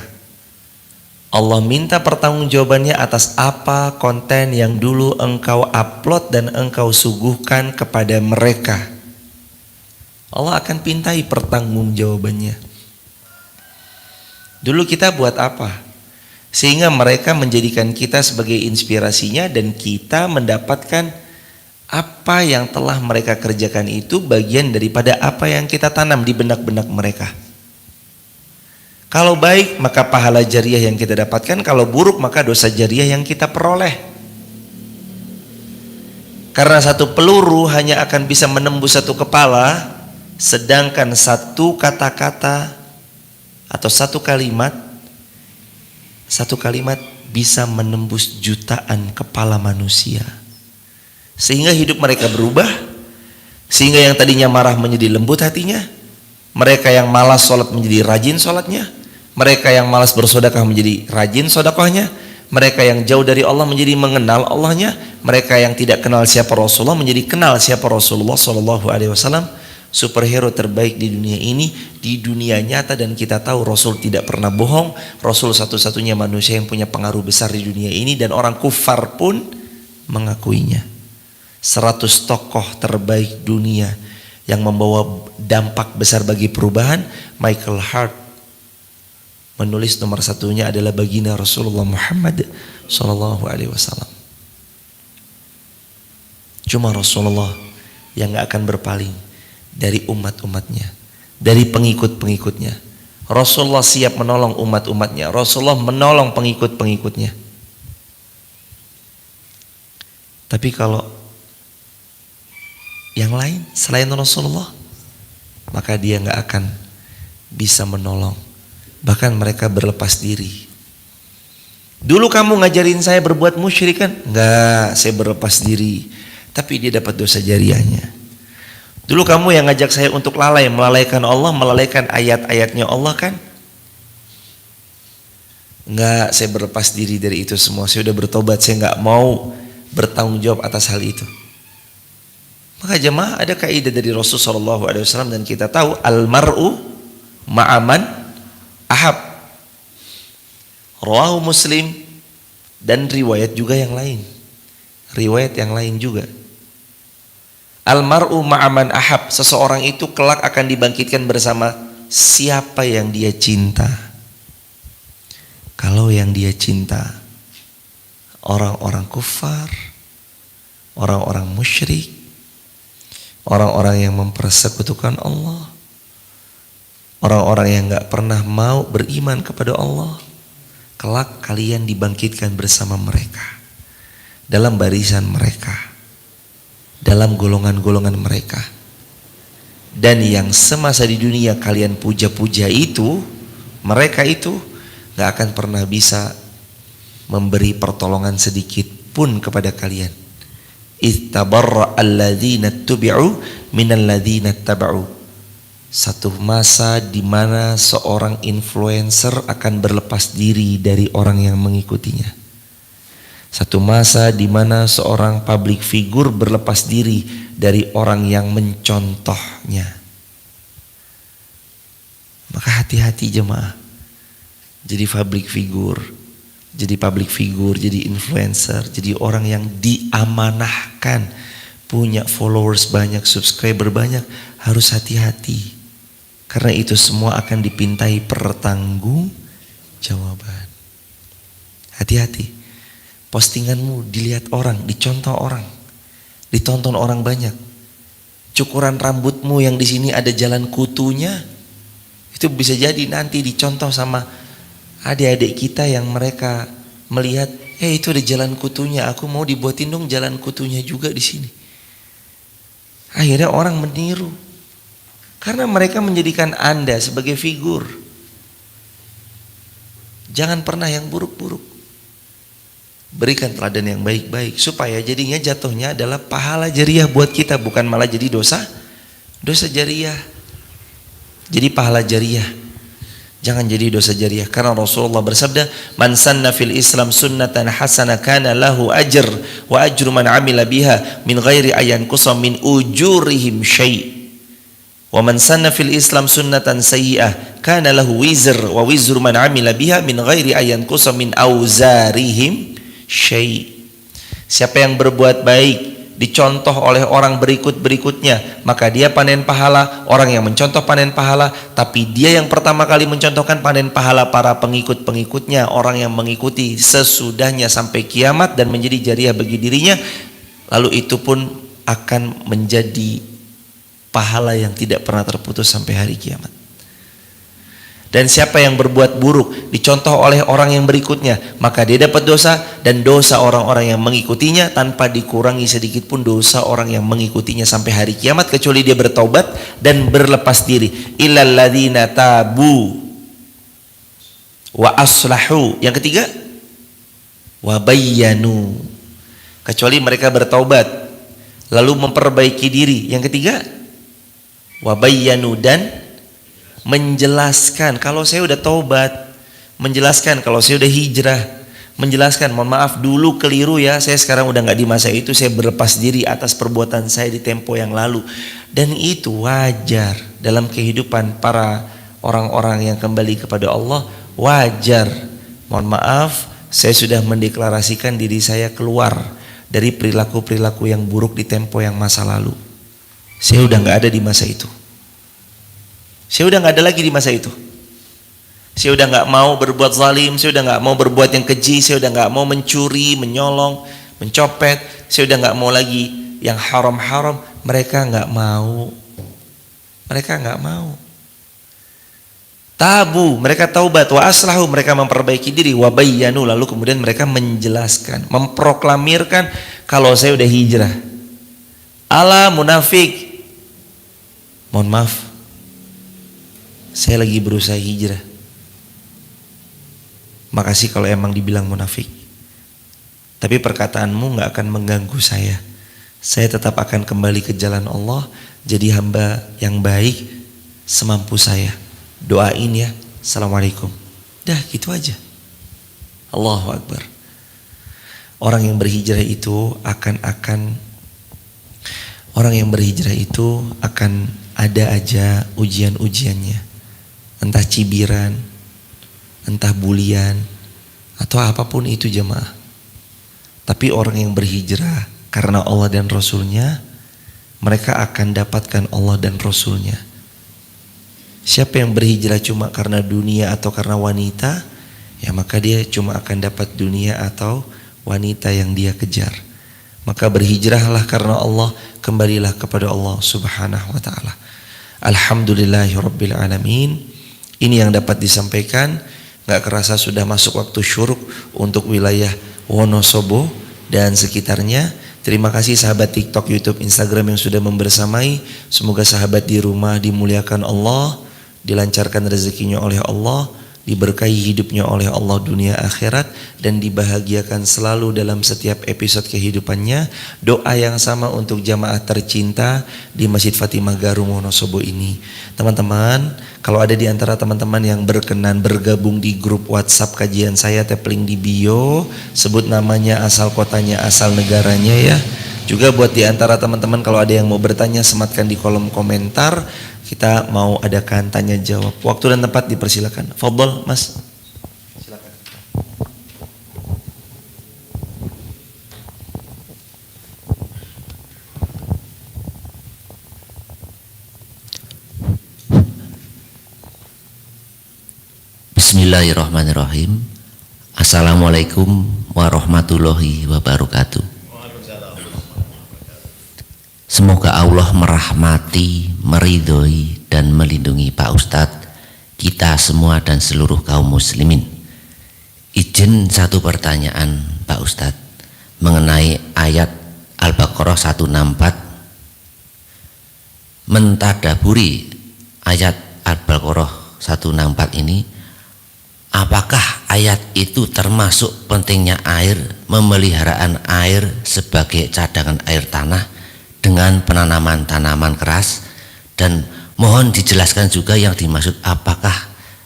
Allah minta pertanggungjawabannya atas apa konten yang dulu engkau upload dan engkau suguhkan kepada mereka. Allah akan pintai pertanggungjawabannya. Dulu kita buat apa? Sehingga mereka menjadikan kita sebagai inspirasinya, dan kita mendapatkan apa yang telah mereka kerjakan itu bagian daripada apa yang kita tanam di benak-benak mereka. Kalau baik maka pahala jariah yang kita dapatkan, kalau buruk maka dosa jariah yang kita peroleh. Karena satu peluru hanya akan bisa menembus satu kepala, sedangkan satu kata-kata atau satu kalimat bisa menembus jutaan kepala manusia. Sehingga hidup mereka berubah, sehingga yang tadinya marah menjadi lembut hatinya, mereka yang malas sholat menjadi rajin sholatnya, mereka yang malas bersedekah menjadi rajin sedekahnya, mereka yang jauh dari Allah menjadi mengenal Allahnya, mereka yang tidak kenal siapa Rasulullah menjadi kenal siapa Rasulullah sallallahu alaihi wasallam. Superhero terbaik di dunia ini, di dunia nyata, dan kita tahu Rasul tidak pernah bohong. Rasul satu-satunya manusia yang punya pengaruh besar di dunia ini, dan orang kufar pun mengakuinya. 100 tokoh terbaik dunia yang membawa dampak besar bagi perubahan, Michael Hart menulis nomor satunya adalah baginda Rasulullah Muhammad sallallahu alaihi wasallam. Cuma Rasulullah yang gak akan berpaling dari umat-umatnya, dari pengikut-pengikutnya. Rasulullah siap menolong umat-umatnya, Rasulullah menolong pengikut-pengikutnya. Tapi kalau yang lain selain Rasulullah, maka dia gak akan bisa menolong. Bahkan mereka berlepas diri. Dulu kamu ngajarin saya berbuat musyrik kan? Enggak, saya berlepas diri. Tapi dia dapat dosa jariahnya. Dulu kamu yang ngajak saya untuk lalai, melalaikan Allah, melalaikan ayat-ayatnya Allah kan? Enggak, saya berlepas diri dari itu semua. Saya sudah bertobat, saya enggak mau bertanggung jawab atas hal itu. Maka jemaah, ada kaidah dari Rasul sallallahu alaihi wasallam, dan kita tahu almar'u ma'aman ahab. Rawahu Muslim, dan riwayat juga yang lain. Riwayat yang lain juga. Almar'u ma'aman ahab, seseorang itu kelak akan dibangkitkan bersama siapa yang dia cinta. Kalau yang dia cinta orang-orang kufar, orang-orang musyrik, orang-orang yang mempersekutukan Allah, orang-orang yang gak pernah mau beriman kepada Allah, kelak kalian dibangkitkan bersama mereka, dalam barisan mereka, dalam golongan-golongan mereka. Dan yang semasa di dunia kalian puja-puja itu, mereka itu gak akan pernah bisa memberi pertolongan sedikit pun kepada kalian. Ittabarra alladzina tubi'u minal ladzina taba'u. Satu masa di mana seorang influencer akan berlepas diri dari orang yang mengikutinya. Satu masa di mana seorang public figure berlepas diri dari orang yang mencontohnya. Maka hati-hati jemaah. Jadi public figure, jadi influencer, jadi orang yang diamanahkan, punya followers banyak, subscriber banyak, harus hati-hati. Karena itu semua akan dipintai pertanggungjawaban. Hati-hati. Postinganmu dilihat orang, dicontoh orang, ditonton orang banyak. Cukuran rambutmu yang di sini ada jalan kutunya, itu bisa jadi nanti dicontoh sama adik-adik kita yang mereka melihat, itu ada jalan kutunya, aku mau dibuatin dong jalan kutunya juga di sini. Akhirnya orang meniru. Karena mereka menjadikan Anda sebagai figur. Jangan pernah yang buruk-buruk. Berikan teladan yang baik-baik supaya jadinya jatuhnya adalah pahala jariah buat kita, bukan malah jadi dosa jariah. Jadi pahala jariah. Jangan jadi dosa jariah. Karena Rasulullah bersabda, "Man sanna fil Islam sunnatan hasanah kana lahu ajr wa ajru man amila biha min ghairi ayan qusam min ujurihim syai'. Wa man sanna fil Islam sunnatan sayyi'ah kana lahu wizr wa wizru man amila biha min ghairi ayan qusam min auzarihim syai'." Siapa yang berbuat baik dicontoh oleh orang berikut-berikutnya, maka dia panen pahala. Orang yang mencontoh panen pahala, tapi dia yang pertama kali mencontohkan panen pahala para pengikut-pengikutnya, orang yang mengikuti sesudahnya sampai kiamat dan menjadi jariah bagi dirinya. Lalu itu pun akan menjadi pahala yang tidak pernah terputus sampai hari kiamat. Dan siapa yang berbuat buruk dicontoh oleh orang yang berikutnya, maka dia dapat dosa, dan dosa orang-orang yang mengikutinya tanpa dikurangi sedikit pun dosa orang yang mengikutinya sampai hari kiamat, kecuali dia bertaubat dan berlepas diri. Illal ladzina tabu wa aslahu. Yang ketiga, wa bayyanu. Kecuali mereka bertaubat lalu memperbaiki diri. Yang ketiga, wa bayyanu, dan menjelaskan. Kalau saya udah taubat, menjelaskan. Kalau saya udah hijrah, menjelaskan. Mohon maaf dulu keliru ya, saya sekarang udah gak di masa itu, saya berlepas diri atas perbuatan saya di tempo yang lalu. Dan itu wajar dalam kehidupan para orang-orang yang kembali kepada Allah, wajar. Mohon maaf, saya sudah mendeklarasikan diri saya keluar dari perilaku-perilaku yang buruk di tempo yang masa lalu. Saya udah gak ada di masa itu. Saya udah gak ada lagi di masa itu. Saya udah gak mau berbuat zalim, saya udah gak mau berbuat yang keji, saya udah gak mau mencuri, menyolong, mencopet, saya udah gak mau lagi yang haram-haram. Mereka gak mau. Mereka gak mau. Tabu, mereka taubat. Wa aslahu, mereka memperbaiki diri. Wa bayyanu, lalu kemudian mereka menjelaskan, memproklamirkan kalau saya udah hijrah. Ala munafik, mohon maaf, saya lagi berusaha hijrah. Makasih kalau emang dibilang munafik. Tapi perkataanmu gak akan mengganggu saya. Saya tetap akan kembali ke jalan Allah, jadi hamba yang baik semampu saya. Doain ya. Assalamualaikum. Dah gitu aja. Allahu Akbar. Orang yang berhijrah itu akan ada aja ujian-ujiannya. Entah cibiran, entah bulian, atau apapun itu jemaah. Tapi orang yang berhijrah karena Allah dan Rasulnya, mereka akan dapatkan Allah dan Rasulnya. Siapa yang berhijrah cuma karena dunia atau karena wanita, ya maka dia cuma akan dapat dunia atau wanita yang dia kejar. Maka berhijrahlah karena Allah, kembalilah kepada Allah Subhanahu wa ta'ala. Alhamdulillahirabbil alamin. Ini yang dapat disampaikan. Gak kerasa sudah masuk waktu syuruk untuk wilayah Wonosobo dan sekitarnya. Terima kasih sahabat TikTok, YouTube, Instagram yang sudah membersamai. Semoga sahabat di rumah dimuliakan Allah, dilancarkan rezekinya oleh Allah, diberkahi hidupnya oleh Allah dunia akhirat, dan dibahagiakan selalu dalam setiap episode kehidupannya. Doa yang sama untuk jamaah tercinta di Masjid Fatimah Garung Wonosobo ini. Teman-teman, kalau ada di antara teman-teman yang berkenan bergabung di grup WhatsApp kajian saya, tap link di bio, sebut namanya, asal kotanya, asal negaranya ya. Juga buat di antara teman-teman kalau ada yang mau bertanya, sematkan di kolom komentar. Kita mau adakan tanya jawab. Waktu dan tempat dipersilakan. Fadhol, Mas. Silakan. Bismillahirrahmanirrahim. Assalamualaikum warahmatullahi wabarakatuh. Semoga Allah merahmati, meridhoi, dan melindungi Pak Ustadz, kita semua dan seluruh kaum muslimin. Izin satu pertanyaan Pak Ustadz mengenai ayat Al-Baqarah 164. Mentadaburi ayat Al-Baqarah 164 ini, apakah ayat itu termasuk pentingnya air, pemeliharaan air sebagai cadangan air tanah dengan penanaman tanaman keras, dan mohon dijelaskan juga yang dimaksud apakah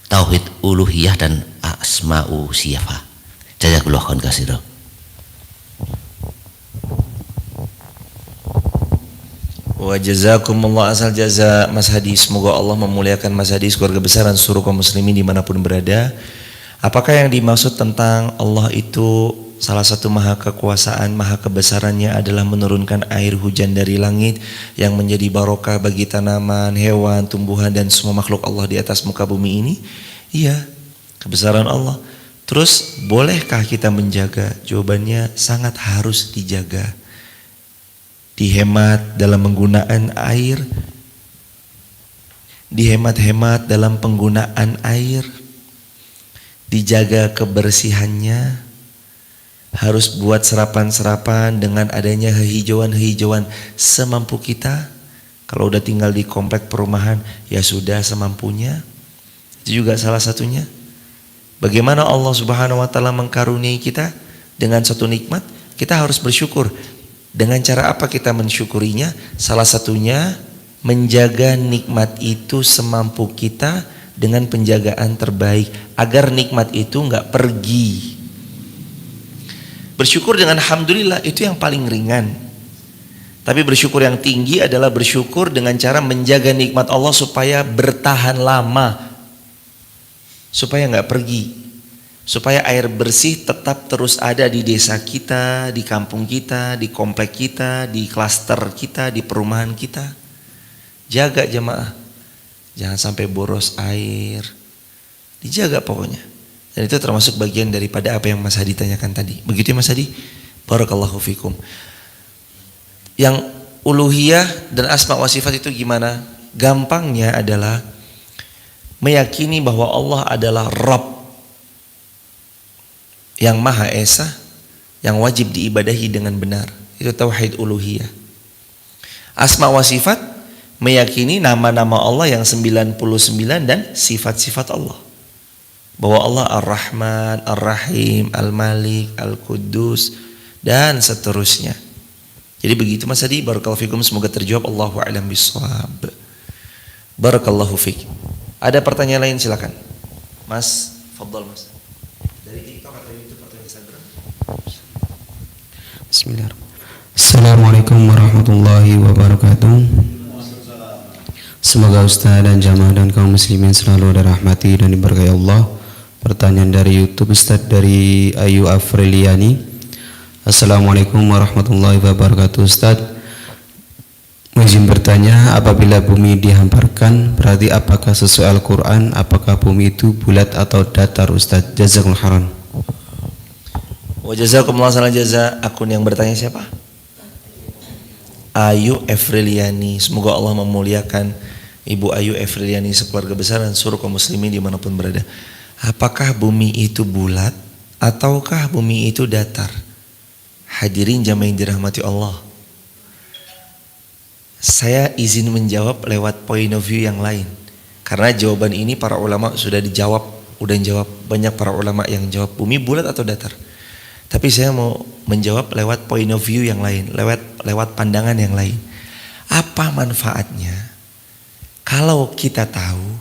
tauhid uluhiyah dan asma'u sifat. Jazakallahu khairan katsiran. Wa jazakumullah asal jaza Mas Hadi. Semoga Allah memuliakan Mas Hadi, keluarga besar dan seluruh kaum muslimin dimanapun berada. Apakah yang dimaksud tentang Allah itu salah satu maha kekuasaan, maha kebesarannya adalah menurunkan air hujan dari langit yang menjadi barokah bagi tanaman, hewan, tumbuhan, dan semua makhluk Allah di atas muka bumi ini? Iya, kebesaran Allah. Terus bolehkah kita menjaga? Jawabannya sangat harus dijaga. Dihemat dalam penggunaan air, dihemat-hemat dalam penggunaan air, dijaga kebersihannya. Harus buat serapan-serapan dengan adanya hijauan-hijauan semampu kita. Kalau udah tinggal di komplek perumahan, ya sudah semampunya. Itu juga salah satunya. Bagaimana Allah Subhanahu wa taala mengkaruniai kita dengan suatu nikmat, kita harus bersyukur. Dengan cara apa kita mensyukurinya? Salah satunya menjaga nikmat itu semampu kita dengan penjagaan terbaik agar nikmat itu enggak pergi. Bersyukur dengan alhamdulillah itu yang paling ringan. Tapi bersyukur yang tinggi adalah bersyukur dengan cara menjaga nikmat Allah supaya bertahan lama, supaya nggak pergi, supaya air bersih tetap terus ada di desa kita, di kampung kita, di komplek kita, di klaster kita, di perumahan kita. Jaga jemaah, jangan sampai boros air, dijaga pokoknya. Dan itu termasuk bagian daripada apa yang Mas Hadi tanyakan tadi. Begitu ya Mas Hadi? Barakallahu fikum. Yang uluhiyah dan asma wa sifat itu gimana? Gampangnya adalah meyakini bahwa Allah adalah Rabb yang Maha Esa, yang wajib diibadahi dengan benar. Itu tauhid uluhiyah. Asma wa sifat, meyakini nama-nama Allah yang 99 dan sifat-sifat Allah. Bahwa Allah Ar-Rahman, Ar-Rahim, Al-Malik, Al-Quddus, dan seterusnya. Jadi begitu Mas Hadi, barakallahu fikum, semoga terjawab. Allahu a'lam bishawab. Barakallahu fik. Ada pertanyaan lain silakan. Mas, fadhal Mas. Dari TikTok atau YouTube atau Instagram? Bismillahirrahmanirrahim. Assalamualaikum warahmatullahi wabarakatuh. Semoga Ustaz dan jamaah dan kaum muslimin selalu dirahmati dan diberkahi Allah. Pertanyaan dari YouTube Ustaz dari Ayu Afriliani. Assalamualaikum warahmatullahi wabarakatuh Ustaz. Izin bertanya, apabila bumi dihamparkan berarti apakah sesuai Al-Quran, apakah bumi itu bulat atau datar Ustaz? Jazakumullah khairan. Wa jazakumullah khairan jaza. Akun yang bertanya siapa? Ayu Afriliani. Semoga Allah memuliakan Ibu Ayu Afriliani sekeluarga besar dan seluruh kaum muslimin dimanapun berada. apakah bumi itu bulat ataukah bumi itu datar? Hadirin jamaah yang dirahmati Allah, saya izin menjawab lewat point of view yang lain, karena jawaban ini para ulama sudah dijawab, banyak para ulama yang jawab bumi bulat atau datar. Tapi saya mau menjawab lewat point of view yang lain, lewat pandangan yang lain. Apa manfaatnya kalau kita tahu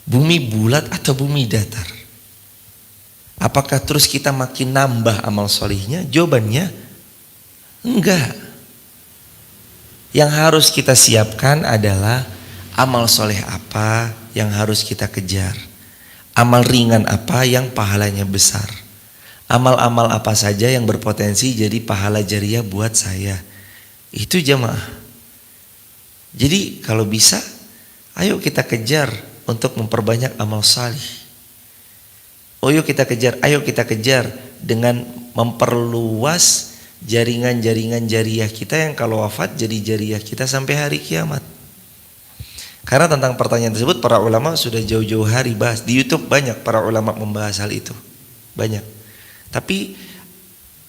bumi bulat atau bumi datar? Apakah terus kita makin nambah amal solihnya? Jawabannya enggak. Yang harus kita siapkan adalah amal soleh apa yang harus kita kejar, amal ringan apa yang pahalanya besar, amal-amal apa saja yang berpotensi jadi pahala jariah buat saya. Itu jamaah. Jadi kalau bisa, ayo kita kejar untuk memperbanyak amal salih. Ayo kita kejar dengan memperluas jaringan-jaringan jariah kita yang kalau wafat jadi jariah kita sampai hari kiamat. Karena tentang pertanyaan tersebut para ulama sudah jauh-jauh hari bahas. Di YouTube banyak para ulama membahas hal itu. Banyak. Tapi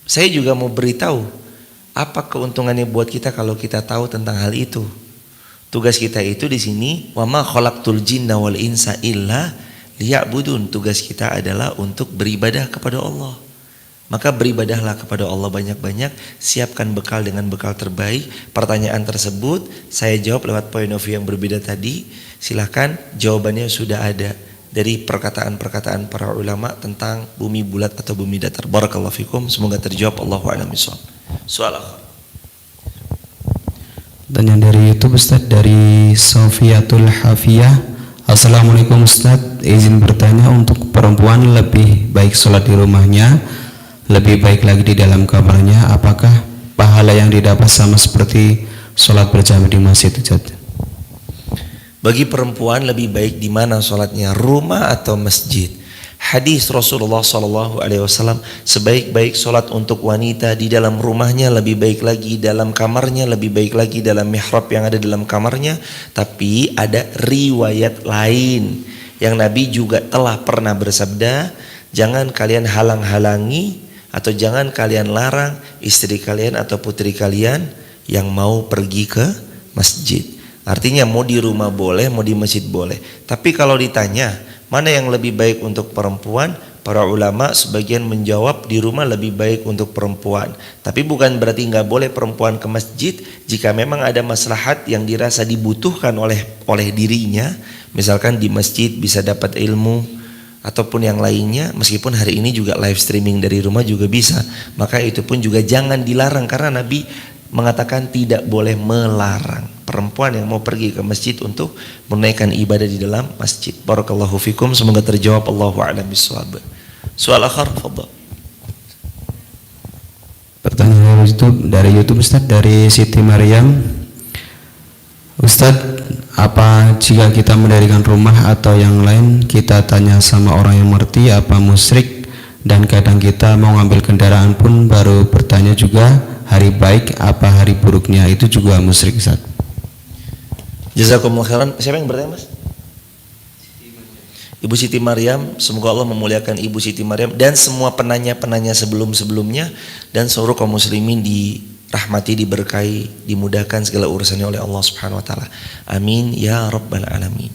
saya juga mau beritahu apa keuntungannya buat kita kalau kita tahu tentang hal itu. Tugas kita itu di sini, wa ma khalaqtul jinna wal insa illa liya'budun. Tugas kita adalah untuk beribadah kepada Allah. Maka beribadahlah kepada Allah banyak-banyak, siapkan bekal dengan bekal terbaik. Pertanyaan tersebut saya jawab lewat point of view yang berbeda tadi. Silahkan, jawabannya sudah ada dari perkataan-perkataan para ulama tentang bumi bulat atau bumi datar. Barakallahu fikum, semoga terjawab. Allahu a'lam bishawab. Soal akhir. Pertanyaan dari YouTube Ustaz, dari Sofiatul Hafiyah. Assalamualaikum Ustaz, izin bertanya, untuk perempuan lebih baik sholat di rumahnya, lebih baik lagi di dalam kamarnya, apakah pahala yang didapat sama seperti sholat berjamaah di masjid Ustaz? Bagi perempuan lebih baik di mana sholatnya, rumah atau masjid? Hadis Rasulullah SAW, sebaik-baik sholat untuk wanita di dalam rumahnya, lebih baik lagi dalam kamarnya, lebih baik lagi dalam mihrab yang ada dalam kamarnya. Tapi ada riwayat lain yang Nabi juga telah pernah bersabda, jangan kalian halang-halangi atau jangan kalian larang istri kalian atau putri kalian yang mau pergi ke masjid. Artinya mau di rumah boleh, mau di masjid boleh. Tapi kalau ditanya mana yang lebih baik untuk perempuan, para ulama sebagian menjawab di rumah lebih baik untuk perempuan. Tapi bukan berarti nggak boleh perempuan ke masjid jika memang ada maslahat yang dirasa dibutuhkan oleh dirinya. Misalkan di masjid bisa dapat ilmu ataupun yang lainnya, meskipun hari ini juga live streaming dari rumah juga bisa. Maka itu pun juga jangan dilarang, karena Nabi mengatakan tidak boleh melarang perempuan yang mau pergi ke masjid untuk menunaikan ibadah di dalam masjid. Barakallahu fikum, semoga terjawab. Allahu a'lam bishawab. Soal akhir, fadhal. Pertanyaan dari YouTube Ustaz, dari Siti Maryam. Ustaz, apa jika kita mendirikan rumah atau yang lain, kita tanya sama orang yang mengerti, apa musyrik? Dan kadang kita mau ngambil kendaraan pun baru bertanya juga hari baik apa hari buruknya, itu juga musyrik Ustaz. Jazakumullah khairan. Siapa yang bertanya Mas? Ibu Siti Maryam. Semoga Allah memuliakan Ibu Siti Maryam dan semua penanya-penanya sebelum-sebelumnya, dan seluruh kaum muslimin dirahmati, diberkahi, dimudahkan segala urusannya oleh Allah Subhanahu wa taala. Amin ya rabbal alamin.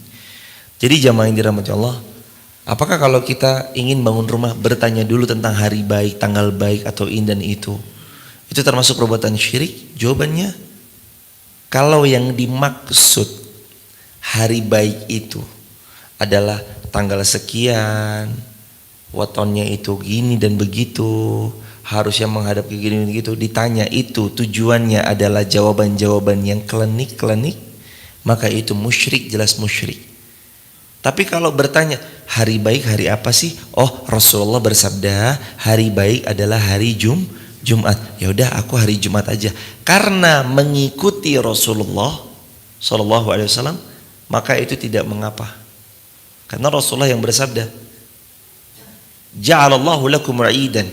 Jadi jamaah yang dirahmati Allah, apakah kalau kita ingin bangun rumah bertanya dulu tentang hari baik, tanggal baik atau dan itu termasuk perbuatan syirik? Jawabannya, kalau yang dimaksud hari baik itu adalah tanggal sekian, watonnya itu gini dan begitu, harusnya menghadap ke gini dan begitu, ditanya itu tujuannya adalah jawaban-jawaban yang klinik, maka itu musyrik, jelas musyrik. Tapi kalau bertanya hari baik hari apa sih? Oh, Rasulullah bersabda hari baik adalah hari Jumat. Ya udah, aku hari Jumat aja. Karena mengikuti Rasulullah Shallallahu Alaihi Wasallam, maka itu tidak mengapa. Karena Rasulullah yang bersabda, Ja'alallahu lakum idan.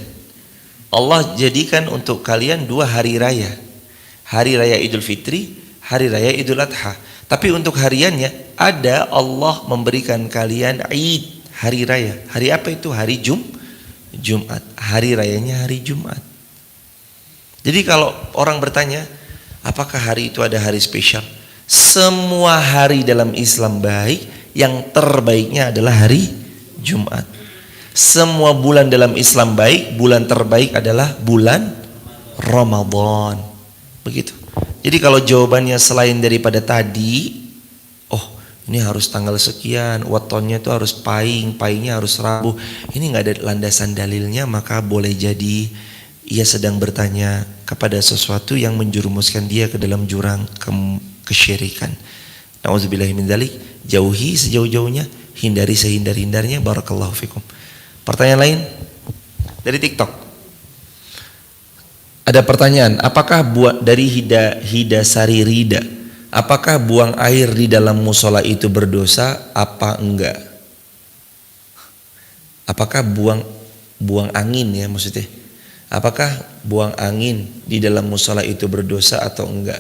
Allah jadikan untuk kalian dua hari raya. Hari raya Idul Fitri, hari raya Idul Adha. Tapi untuk hariannya ada Allah memberikan kalian Id, hari raya. Hari apa itu? Hari Jumat. Hari rayanya hari Jumat. Jadi kalau orang bertanya, apakah hari itu ada hari spesial? Semua hari dalam Islam baik, yang terbaiknya adalah hari Jumat. Semua bulan dalam Islam baik, bulan terbaik adalah bulan Ramadan. Begitu. Jadi kalau jawabannya selain daripada tadi, oh ini harus tanggal sekian, watonnya itu harus paingnya harus Rabu, ini nggak ada landasan dalilnya, maka boleh jadi ia sedang bertanya kepada sesuatu yang menjerumuskan dia ke dalam jurang kesyirikan. Nauzubillahi min dzalik. Jauhi sejauh-jauhnya, hindari sehindar-hindarnya. Barakallahu fikum. Pertanyaan lain dari TikTok. Ada pertanyaan, apakah dari Hidasari Rida, apakah buang air di dalam musola itu berdosa apa enggak? Apakah buang angin ya maksudnya? Apakah buang angin di dalam musola itu berdosa atau enggak?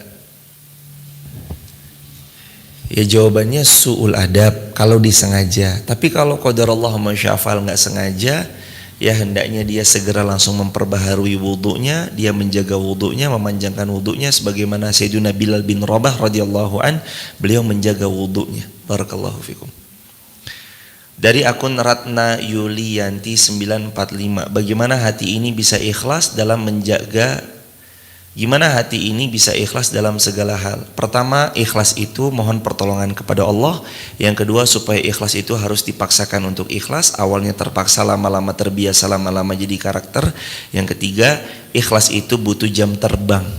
Ya jawabannya su'ul adab kalau disengaja. Tapi kalau qadarallahu ma syaa fa'al enggak sengaja, ya hendaknya dia segera langsung memperbaharui wudunya, dia menjaga wudunya, memanjangkan wudunya sebagaimana Sayyidina Bilal bin Rabah radhiyallahu an, beliau menjaga wudunya. Barakallahu fikum. Dari akun Ratna Yulianti 945, bagaimana hati ini bisa ikhlas dalam segala hal? Pertama, ikhlas itu mohon pertolongan kepada Allah. Yang kedua, supaya ikhlas itu harus dipaksakan untuk ikhlas. Awalnya terpaksa, lama-lama terbiasa, lama-lama jadi karakter. Yang ketiga, ikhlas itu butuh jam terbang.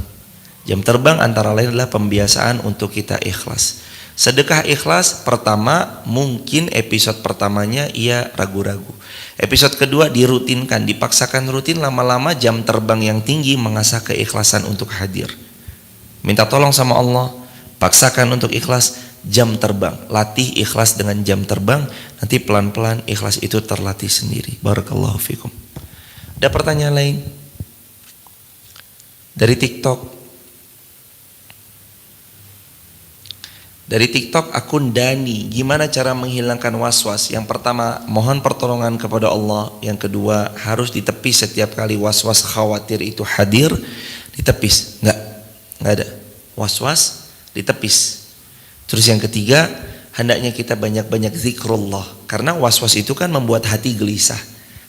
Jam terbang antara lain adalah pembiasaan untuk kita ikhlas. Sedekah ikhlas, pertama mungkin episode pertamanya ia ragu-ragu. Episode kedua dirutinkan, dipaksakan rutin, lama-lama jam terbang yang tinggi mengasah keikhlasan untuk hadir. Minta tolong sama Allah, paksakan untuk ikhlas, jam terbang. Latih ikhlas dengan jam terbang, nanti pelan-pelan ikhlas itu terlatih sendiri. Barakallahu fikum. Ada pertanyaan lain? Dari TikTok. Dari TikTok akun Dani, gimana cara menghilangkan was-was? Yang pertama, mohon pertolongan kepada Allah. Yang kedua, harus ditepis setiap kali was-was khawatir itu hadir, ditepis. Enggak ada. Was-was ditepis. Terus yang ketiga, hendaknya kita banyak-banyak zikrullah. Karena was-was itu kan membuat hati gelisah.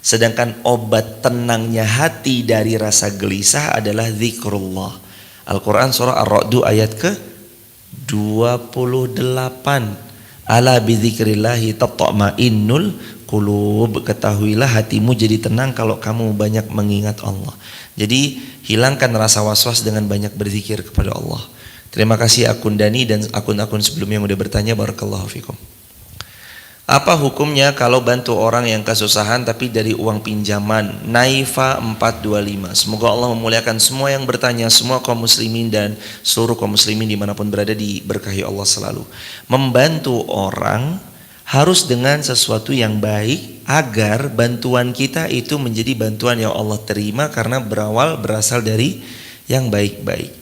Sedangkan obat tenangnya hati dari rasa gelisah adalah zikrullah. Al-Quran surah Ar-Ra'du ayat ke 28. Ala bidzikrillahi tatma'innul qulub. Ketahuilah hatimu jadi tenang kalau kamu banyak mengingat Allah. Jadi hilangkan rasa was-was dengan banyak berzikir kepada Allah. Terima kasih akun Dani dan akun-akun sebelumnya yang udah bertanya. Barakallahu fikum. Apa hukumnya kalau bantu orang yang kesusahan tapi dari uang pinjaman? Naifa 425. Semoga Allah memuliakan semua yang bertanya, semua kaum muslimin dan seluruh kaum muslimin dimanapun berada, diberkahi Allah selalu. Membantu orang harus dengan sesuatu yang baik agar bantuan kita itu menjadi bantuan yang Allah terima karena berasal dari yang baik-baik.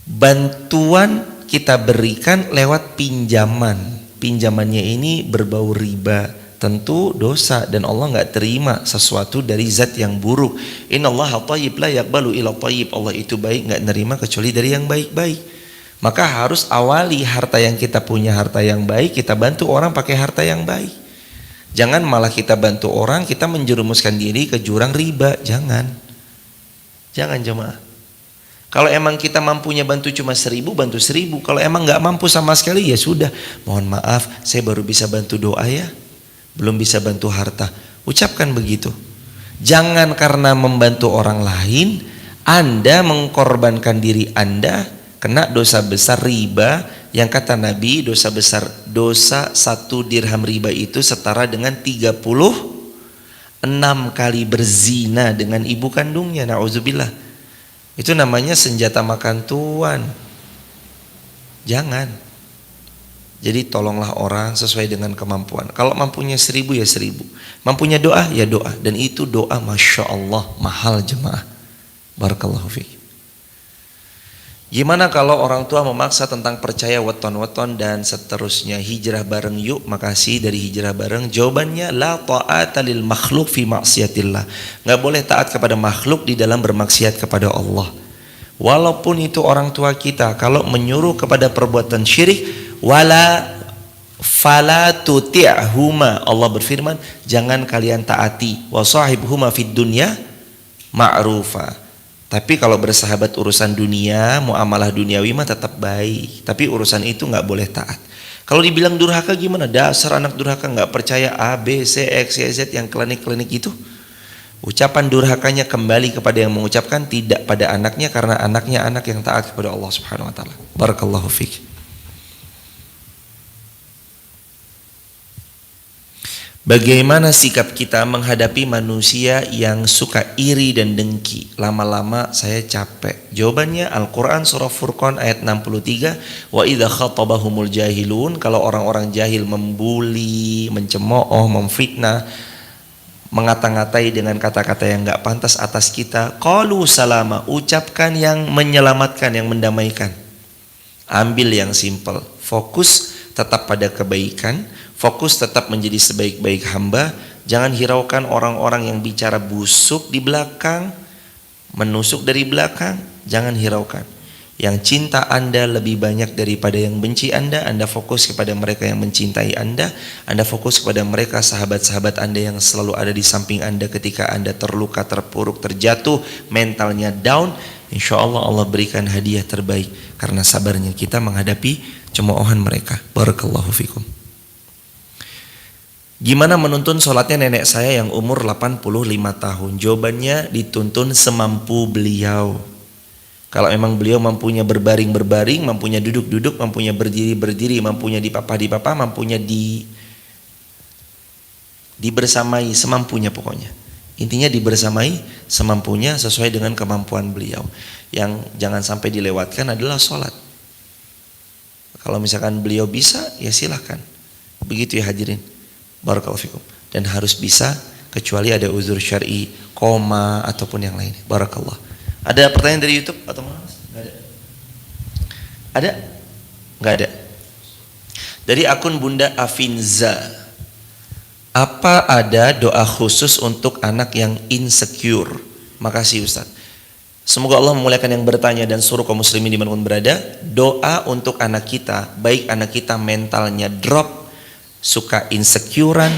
Bantuan kita berikan lewat pinjaman. Pinjamannya ini berbau riba, tentu dosa dan Allah nggak terima sesuatu dari zat yang buruk. Innallaha thayyib la yaqbalu illa thayyib. Allah itu baik, nggak nerima kecuali dari yang baik-baik. Maka harus awali harta yang kita punya, harta yang baik, kita bantu orang pakai harta yang baik. Jangan malah kita bantu orang, kita menjerumuskan diri ke jurang riba. Jangan jemaah. Kalau emang kita mampunya bantu cuma 1.000, bantu 1.000. Kalau emang nggak mampu sama sekali, ya sudah. Mohon maaf, saya baru bisa bantu doa ya, belum bisa bantu harta. Ucapkan begitu. Jangan karena membantu orang lain, Anda mengkorbankan diri Anda kena dosa besar riba. Yang kata Nabi, dosa besar, dosa 1 dirham riba itu setara dengan 36 kali berzina dengan ibu kandungnya. Na'udzubillah. Itu namanya senjata makan tuan. Jangan. Jadi tolonglah orang sesuai dengan kemampuan. Kalau mampunya 1.000 ya 1.000. Mampunya doa ya doa. Dan itu doa Masya Allah mahal jemaah. Barakallahu fiik. Gimana kalau orang tua memaksa tentang percaya weton-weton dan seterusnya, hijrah bareng yuk? Makasih dari hijrah bareng. Jawabannya la ta'ata lil makhluk fi maksiatillah. Nggak boleh taat kepada makhluk di dalam bermaksiat kepada Allah. Walaupun itu orang tua kita, kalau menyuruh kepada perbuatan syirik, wala fala tuti'huma. Allah berfirman, jangan kalian taati. Wa sahibhuma fid dunya ma'rufa. Tapi kalau bersahabat urusan dunia, muamalah duniawi mah tetap baik. Tapi urusan itu nggak boleh taat. Kalau dibilang durhaka gimana? Dasar anak durhaka, nggak percaya A, B, C, X, Y, Z yang klinik-klinik itu. Ucapan durhakanya kembali kepada yang mengucapkan, tidak pada anaknya, karena anaknya anak yang taat kepada Allah Subhanahu Wa Taala. Barakallahu fiik. Bagaimana sikap kita menghadapi manusia yang suka iri dan dengki? Lama-lama saya capek. Jawabannya Al-Quran surah Furqan ayat 63. Wa idza khatabahumul jahilun. Kalau orang-orang jahil membuli, mencemooh, memfitnah, mengata-ngatai dengan kata-kata yang gak pantas atas kita, qalu salama, ucapkan yang menyelamatkan, yang mendamaikan. Ambil yang simple, fokus tetap pada kebaikan, fokus tetap menjadi sebaik-baik hamba. Jangan hiraukan orang-orang yang bicara busuk di belakang, menusuk dari belakang. Jangan hiraukan. Yang cinta Anda lebih banyak daripada yang benci Anda fokus kepada mereka yang mencintai Anda fokus kepada mereka sahabat-sahabat Anda yang selalu ada di samping Anda ketika Anda terluka, terpuruk, terjatuh, mentalnya down. Insya Allah Allah berikan hadiah terbaik karena sabarnya kita menghadapi cemoohan mereka. Barakallahu fikum. Gimana menuntun sholatnya nenek saya yang umur 85 tahun? Jawabannya dituntun semampu beliau. Kalau memang beliau mampunya berbaring-berbaring, mampunya duduk-duduk, mampunya berdiri-berdiri, mampunya dipapa-dipapa, mampunya dibersamai semampunya pokoknya. Intinya dibersamai semampunya sesuai dengan kemampuan beliau. Yang jangan sampai dilewatkan adalah sholat. Kalau misalkan beliau bisa, ya silahkan. Begitu ya hadirin. Barakallahu fikum. Dan harus bisa kecuali ada uzur syar'i, koma ataupun yang lain. Barakallah. Ada pertanyaan dari YouTube atau mana? Enggak ada. Ada? Enggak ada. Dari akun Bunda Afinza. Apa ada doa khusus untuk anak yang insecure? Makasih Ustaz. Semoga Allah memuliakan yang bertanya dan suruh kaum muslimin dimanapun berada. Doa untuk anak kita, baik anak kita mentalnya drop, suka insecurean,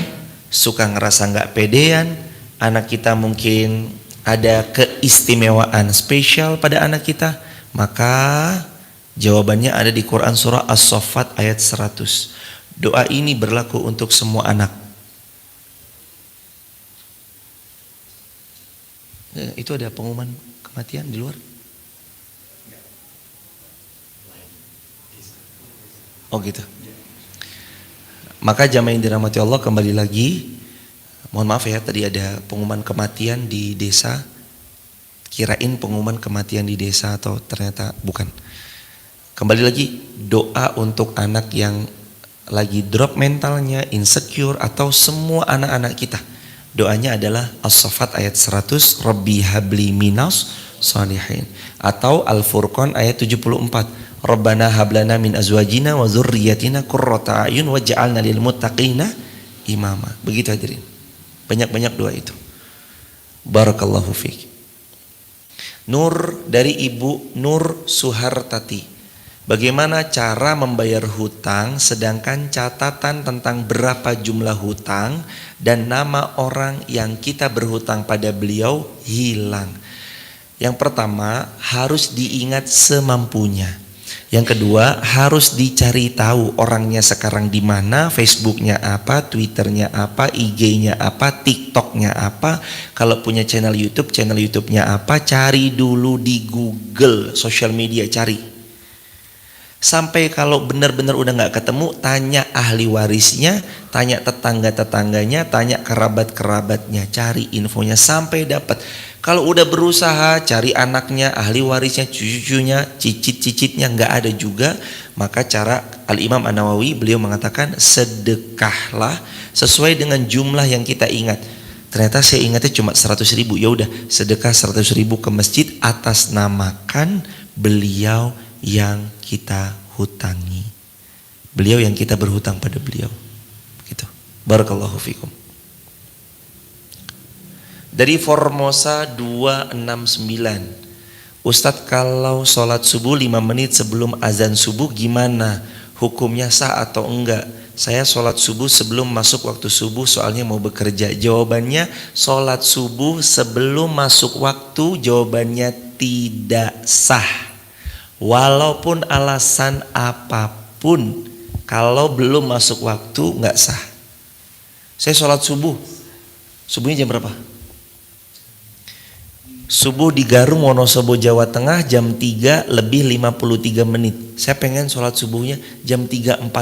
suka ngerasa nggak pedean, anak kita mungkin ada keistimewaan spesial pada anak kita, maka jawabannya ada di Quran surah As-Saffat ayat 100. Doa ini berlaku untuk semua anak. Itu ada pengumuman kematian di luar? Oh gitu. Maka jamaah yang dirahmati Allah, kembali lagi. Mohon maaf ya, tadi ada pengumuman kematian di desa. Kirain pengumuman kematian di desa atau ternyata bukan. Kembali lagi, doa untuk anak yang lagi drop mentalnya, insecure, atau semua anak-anak kita. Doanya adalah As-Saffat ayat 100, Rabbi habli minas salihin. Atau Al-Furqan ayat 74, Rabbana hablana min azwajina wa dzurriyyatina qurrata a'yun waj'alna lil muttaqina imama. Begitu hadirin. Banyak-banyak doa itu. Barakallahu fiik. Nur dari Ibu Nur Suhartati. Bagaimana cara membayar hutang sedangkan catatan tentang berapa jumlah hutang dan nama orang yang kita berhutang pada beliau hilang? Yang pertama, harus diingat semampunya. Yang kedua, harus dicari tahu orangnya sekarang di mana, Facebooknya apa, Twitternya apa, IG-nya apa, TikToknya apa. Kalau punya channel YouTube-nya apa, cari dulu di Google, sosial media, cari. Sampai kalau benar-benar udah nggak ketemu, tanya ahli warisnya, tanya tetangga-tetangganya, tanya kerabat-kerabatnya, cari infonya sampai dapat. Kalau udah berusaha cari anaknya, ahli warisnya, cucu-cucunya, cicit-cicitnya nggak ada juga, maka cara Al-Imam An-Nawawi beliau mengatakan sedekahlah sesuai dengan jumlah yang kita ingat. Ternyata saya ingatnya cuma 100.000, ya udah sedekah 100.000 ke masjid atas namakan beliau yang kita hutangi. Beliau yang kita berhutang pada beliau. Gitu. Barakallahu fikum. Dari Formosa 269. Ustadz, kalau sholat subuh 5 menit sebelum azan subuh gimana? Hukumnya sah atau enggak? Saya sholat subuh sebelum masuk waktu subuh soalnya mau bekerja. Jawabannya sholat subuh sebelum masuk waktu, jawabannya tidak sah. Walaupun alasan apapun, kalau belum masuk waktu enggak sah. Saya sholat subuh. Subuhnya jam berapa? Subuh di Garung, Wonosobo, Jawa Tengah jam 3 lebih 53 menit. Saya pengen sholat subuhnya jam 3.45.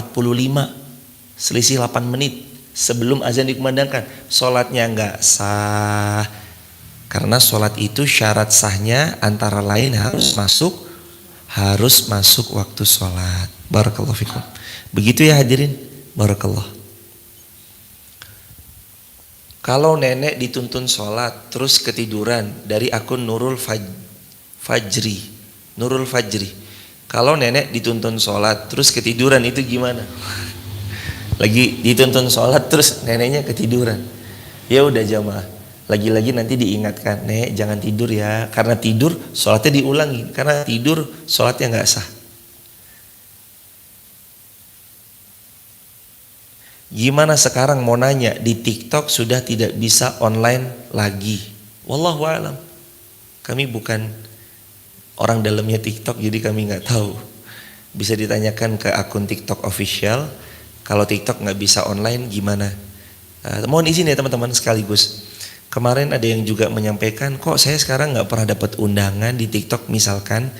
Selisih 8 menit sebelum azan dikumandangkan. Sholatnya enggak sah. Karena sholat itu syarat sahnya antara lain harus masuk waktu sholat. Barakallahu fikum. Begitu ya hadirin. Barakallah. Kalau nenek dituntun sholat terus ketiduran, dari akun Nurul Fajri. Kalau nenek dituntun sholat terus ketiduran itu gimana? Lagi dituntun sholat terus neneknya ketiduran. Ya udah jamaah. Lagi-lagi nanti diingatkan, nek jangan tidur ya. Karena tidur sholatnya diulangi. Karena tidur sholatnya nggak sah. Gimana sekarang mau nanya, di TikTok sudah tidak bisa online lagi. Wallahu a'lam. Kami bukan orang dalamnya TikTok, jadi kami nggak tahu. Bisa ditanyakan ke akun TikTok official. Kalau TikTok nggak bisa online gimana? Mohon izin ya teman-teman sekaligus. Kemarin ada yang juga menyampaikan, kok saya sekarang nggak pernah dapat undangan di TikTok misalkan.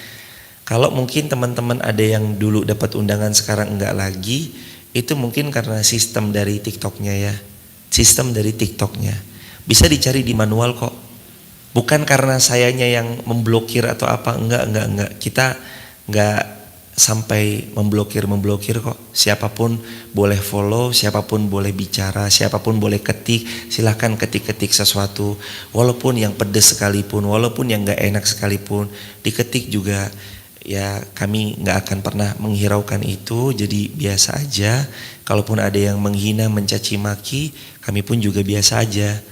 Kalau mungkin teman-teman ada yang dulu dapat undangan sekarang enggak lagi, itu mungkin karena sistem dari TikToknya ya. Sistem dari TikToknya. Bisa dicari di manual kok. Bukan karena sayanya yang memblokir atau apa, enggak. Kita enggak sampai memblokir kok. Siapapun boleh follow, siapapun boleh bicara, siapapun boleh ketik. Silahkan ketik sesuatu. Walaupun yang pedes sekalipun, walaupun yang enggak enak sekalipun, diketik juga. Ya kami nggak akan pernah menghiraukan itu, jadi biasa aja. Kalaupun ada yang menghina, mencaci maki, kami pun juga biasa aja.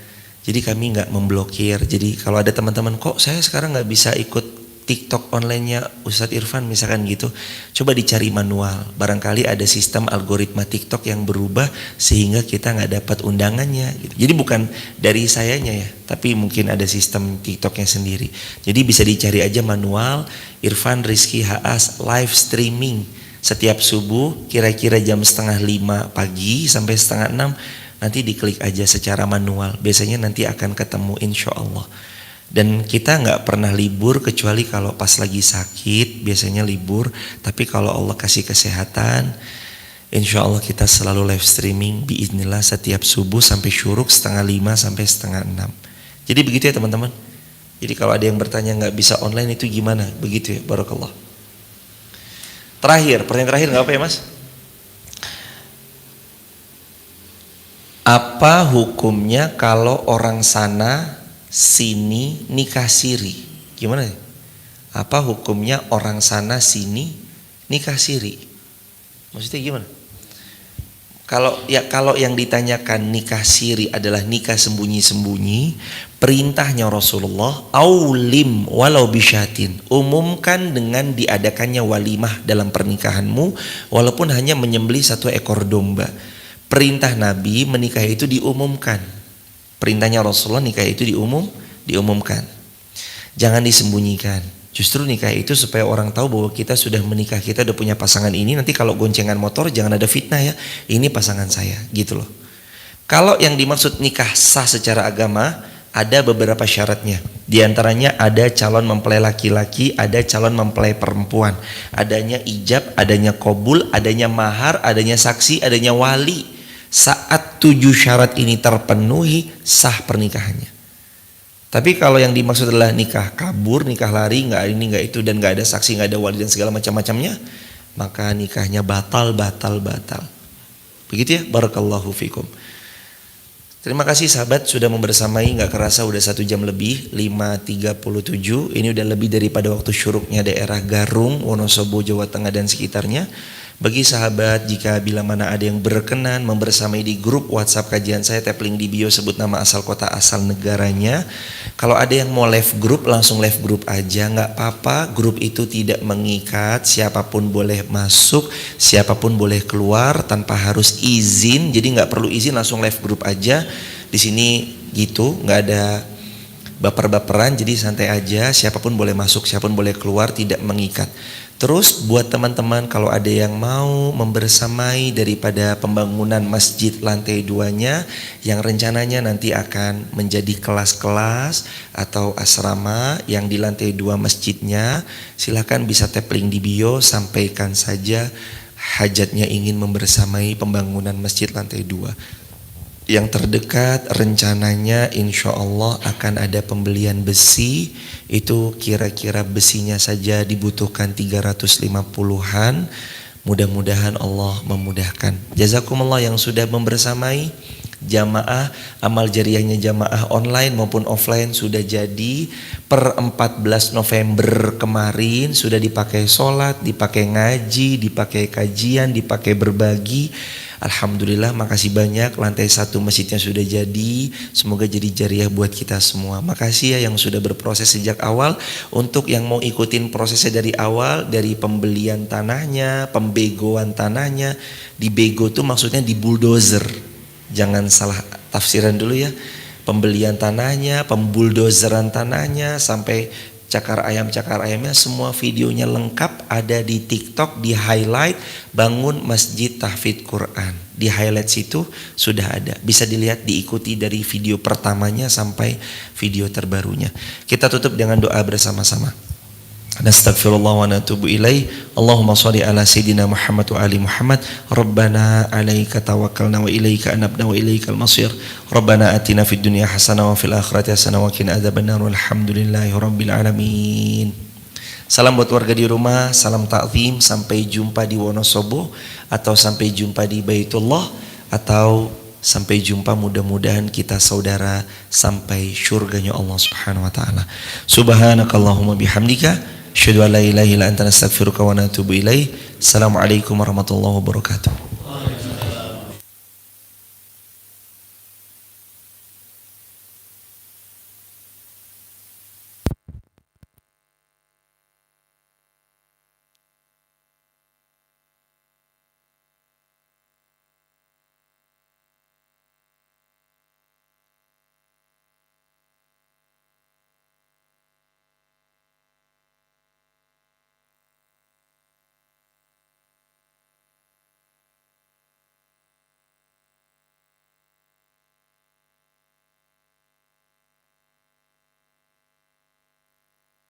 Jadi kami nggak memblokir. Jadi kalau ada teman-teman, kok saya sekarang nggak bisa ikut TikTok online-nya Ustadz Irfan misalkan gitu, coba dicari manual. Barangkali ada sistem algoritma TikTok yang berubah sehingga kita nggak dapat undangannya gitu. Jadi bukan dari sayanya ya, tapi mungkin ada sistem TikToknya sendiri. Jadi bisa dicari aja manual Irfan Rizky Haas live streaming setiap subuh kira-kira jam 4:30 pagi sampai 5:30. Nanti diklik aja secara manual. Biasanya nanti akan ketemu insya Allah. Dan kita nggak pernah libur kecuali kalau pas lagi sakit, biasanya libur. Tapi kalau Allah kasih kesehatan, insya Allah kita selalu live streaming biiznillah setiap subuh sampai syuruk 4:30 sampai 5:30. Jadi begitu ya teman-teman. Jadi kalau ada yang bertanya nggak bisa online itu gimana? Begitu ya, barakallah. Pertanyaan terakhir nggak apa ya mas? Apa hukumnya kalau orang sana sini nikah siri? Gimana ya? Apa hukumnya orang sana sini nikah siri? Maksudnya gimana? Kalau yang ditanyakan nikah siri adalah nikah sembunyi-sembunyi, perintahnya Rasulullah aulim walau bisyatin, umumkan dengan diadakannya walimah dalam pernikahanmu walaupun hanya menyembelih 1 ekor domba. Perintah Nabi menikah itu diumumkan. Perintahnya Rasulullah nikah itu diumumkan. Jangan disembunyikan. Justru nikah itu supaya orang tahu bahwa kita sudah menikah, kita udah punya pasangan ini. Nanti kalau goncengan motor jangan ada fitnah ya. Ini pasangan saya, gitu loh. Kalau yang dimaksud nikah sah secara agama, ada beberapa syaratnya. Di antaranya ada calon mempelai laki-laki, ada calon mempelai perempuan. Adanya ijab, adanya qabul, adanya mahar, adanya saksi, adanya wali. Saat 7 syarat ini terpenuhi, sah pernikahannya. Tapi kalau yang dimaksud adalah nikah kabur, nikah lari, nggak ini nggak itu dan nggak ada saksi, nggak ada wali dan segala macam-macamnya, maka nikahnya batal. Begitu ya, barakallahu fikum. Terima kasih sahabat sudah membersamai, nggak kerasa udah 1 jam lebih, 5.37. Ini udah lebih daripada waktu syuruknya daerah Garung, Wonosobo, Jawa Tengah dan sekitarnya. Bagi sahabat, jika bila mana ada yang berkenan membersamai di grup WhatsApp kajian saya, tap link di bio, sebut nama, asal kota, asal negaranya. Kalau ada yang mau live group, langsung live group aja, nggak apa-apa. Grup itu tidak mengikat, siapapun boleh masuk, siapapun boleh keluar tanpa harus izin. Jadi nggak perlu izin, langsung live group aja. Di sini gitu, nggak ada baper-baperan, jadi santai aja. Siapapun boleh masuk, siapapun boleh keluar, tidak mengikat. Terus buat teman-teman kalau ada yang mau membersamai daripada pembangunan masjid lantai 2-nya yang rencananya nanti akan menjadi kelas-kelas atau asrama yang di lantai 2 masjidnya, silakan bisa tap link di bio, sampaikan saja hajatnya ingin membersamai pembangunan masjid lantai 2. Yang terdekat rencananya insya Allah akan ada pembelian besi. Itu kira-kira besinya saja dibutuhkan 350-an. Mudah-mudahan Allah memudahkan. Jazakumullah yang sudah membersamai. Jamaah, amal jariahnya jamaah online maupun offline sudah jadi. Per 14 November kemarin sudah dipakai sholat, dipakai ngaji, dipakai kajian, dipakai berbagi. Alhamdulillah, makasih banyak. Lantai 1 masjidnya sudah jadi. Semoga jadi jariah buat kita semua. Makasih ya yang sudah berproses sejak awal. Untuk yang mau ikutin prosesnya dari awal, dari pembelian tanahnya, pembegoan tanahnya. Dibego tuh maksudnya di bulldozer. Jangan salah tafsiran dulu ya. Pembelian tanahnya, pembuldozeran tanahnya, sampai cakar ayamnya, semua videonya lengkap ada di TikTok, di highlight bangun masjid tahfidz Quran. Di highlight situ sudah ada, bisa dilihat, diikuti dari video pertamanya sampai video terbarunya. Kita tutup dengan doa bersama-sama. Nastaghfirullah wa natubu ilaih. Allahumma shalli ala sayyidina Muhammad wa ali Muhammad. Rabbana 'alaika tawakkalna wa ilaika anabna wa ilaikal masir. Rabbana atina fid dunya hasanah wa fil akhirati hasanah wa qina adzabannar. Walhamdulillahi rabbil alamin. Salam buat warga di rumah, salam ta'zim, sampai jumpa di Wonosobo atau sampai jumpa di Baitullah atau sampai jumpa, mudah-mudahan kita saudara sampai surganya Allah Subhanahu wa taala. Subhanakallahumma bihamdika asyhadu an la ilaha illa anta, nastaghfiruka wa natubu ilaih. Assalamualaikum warahmatullahi wabarakatuh.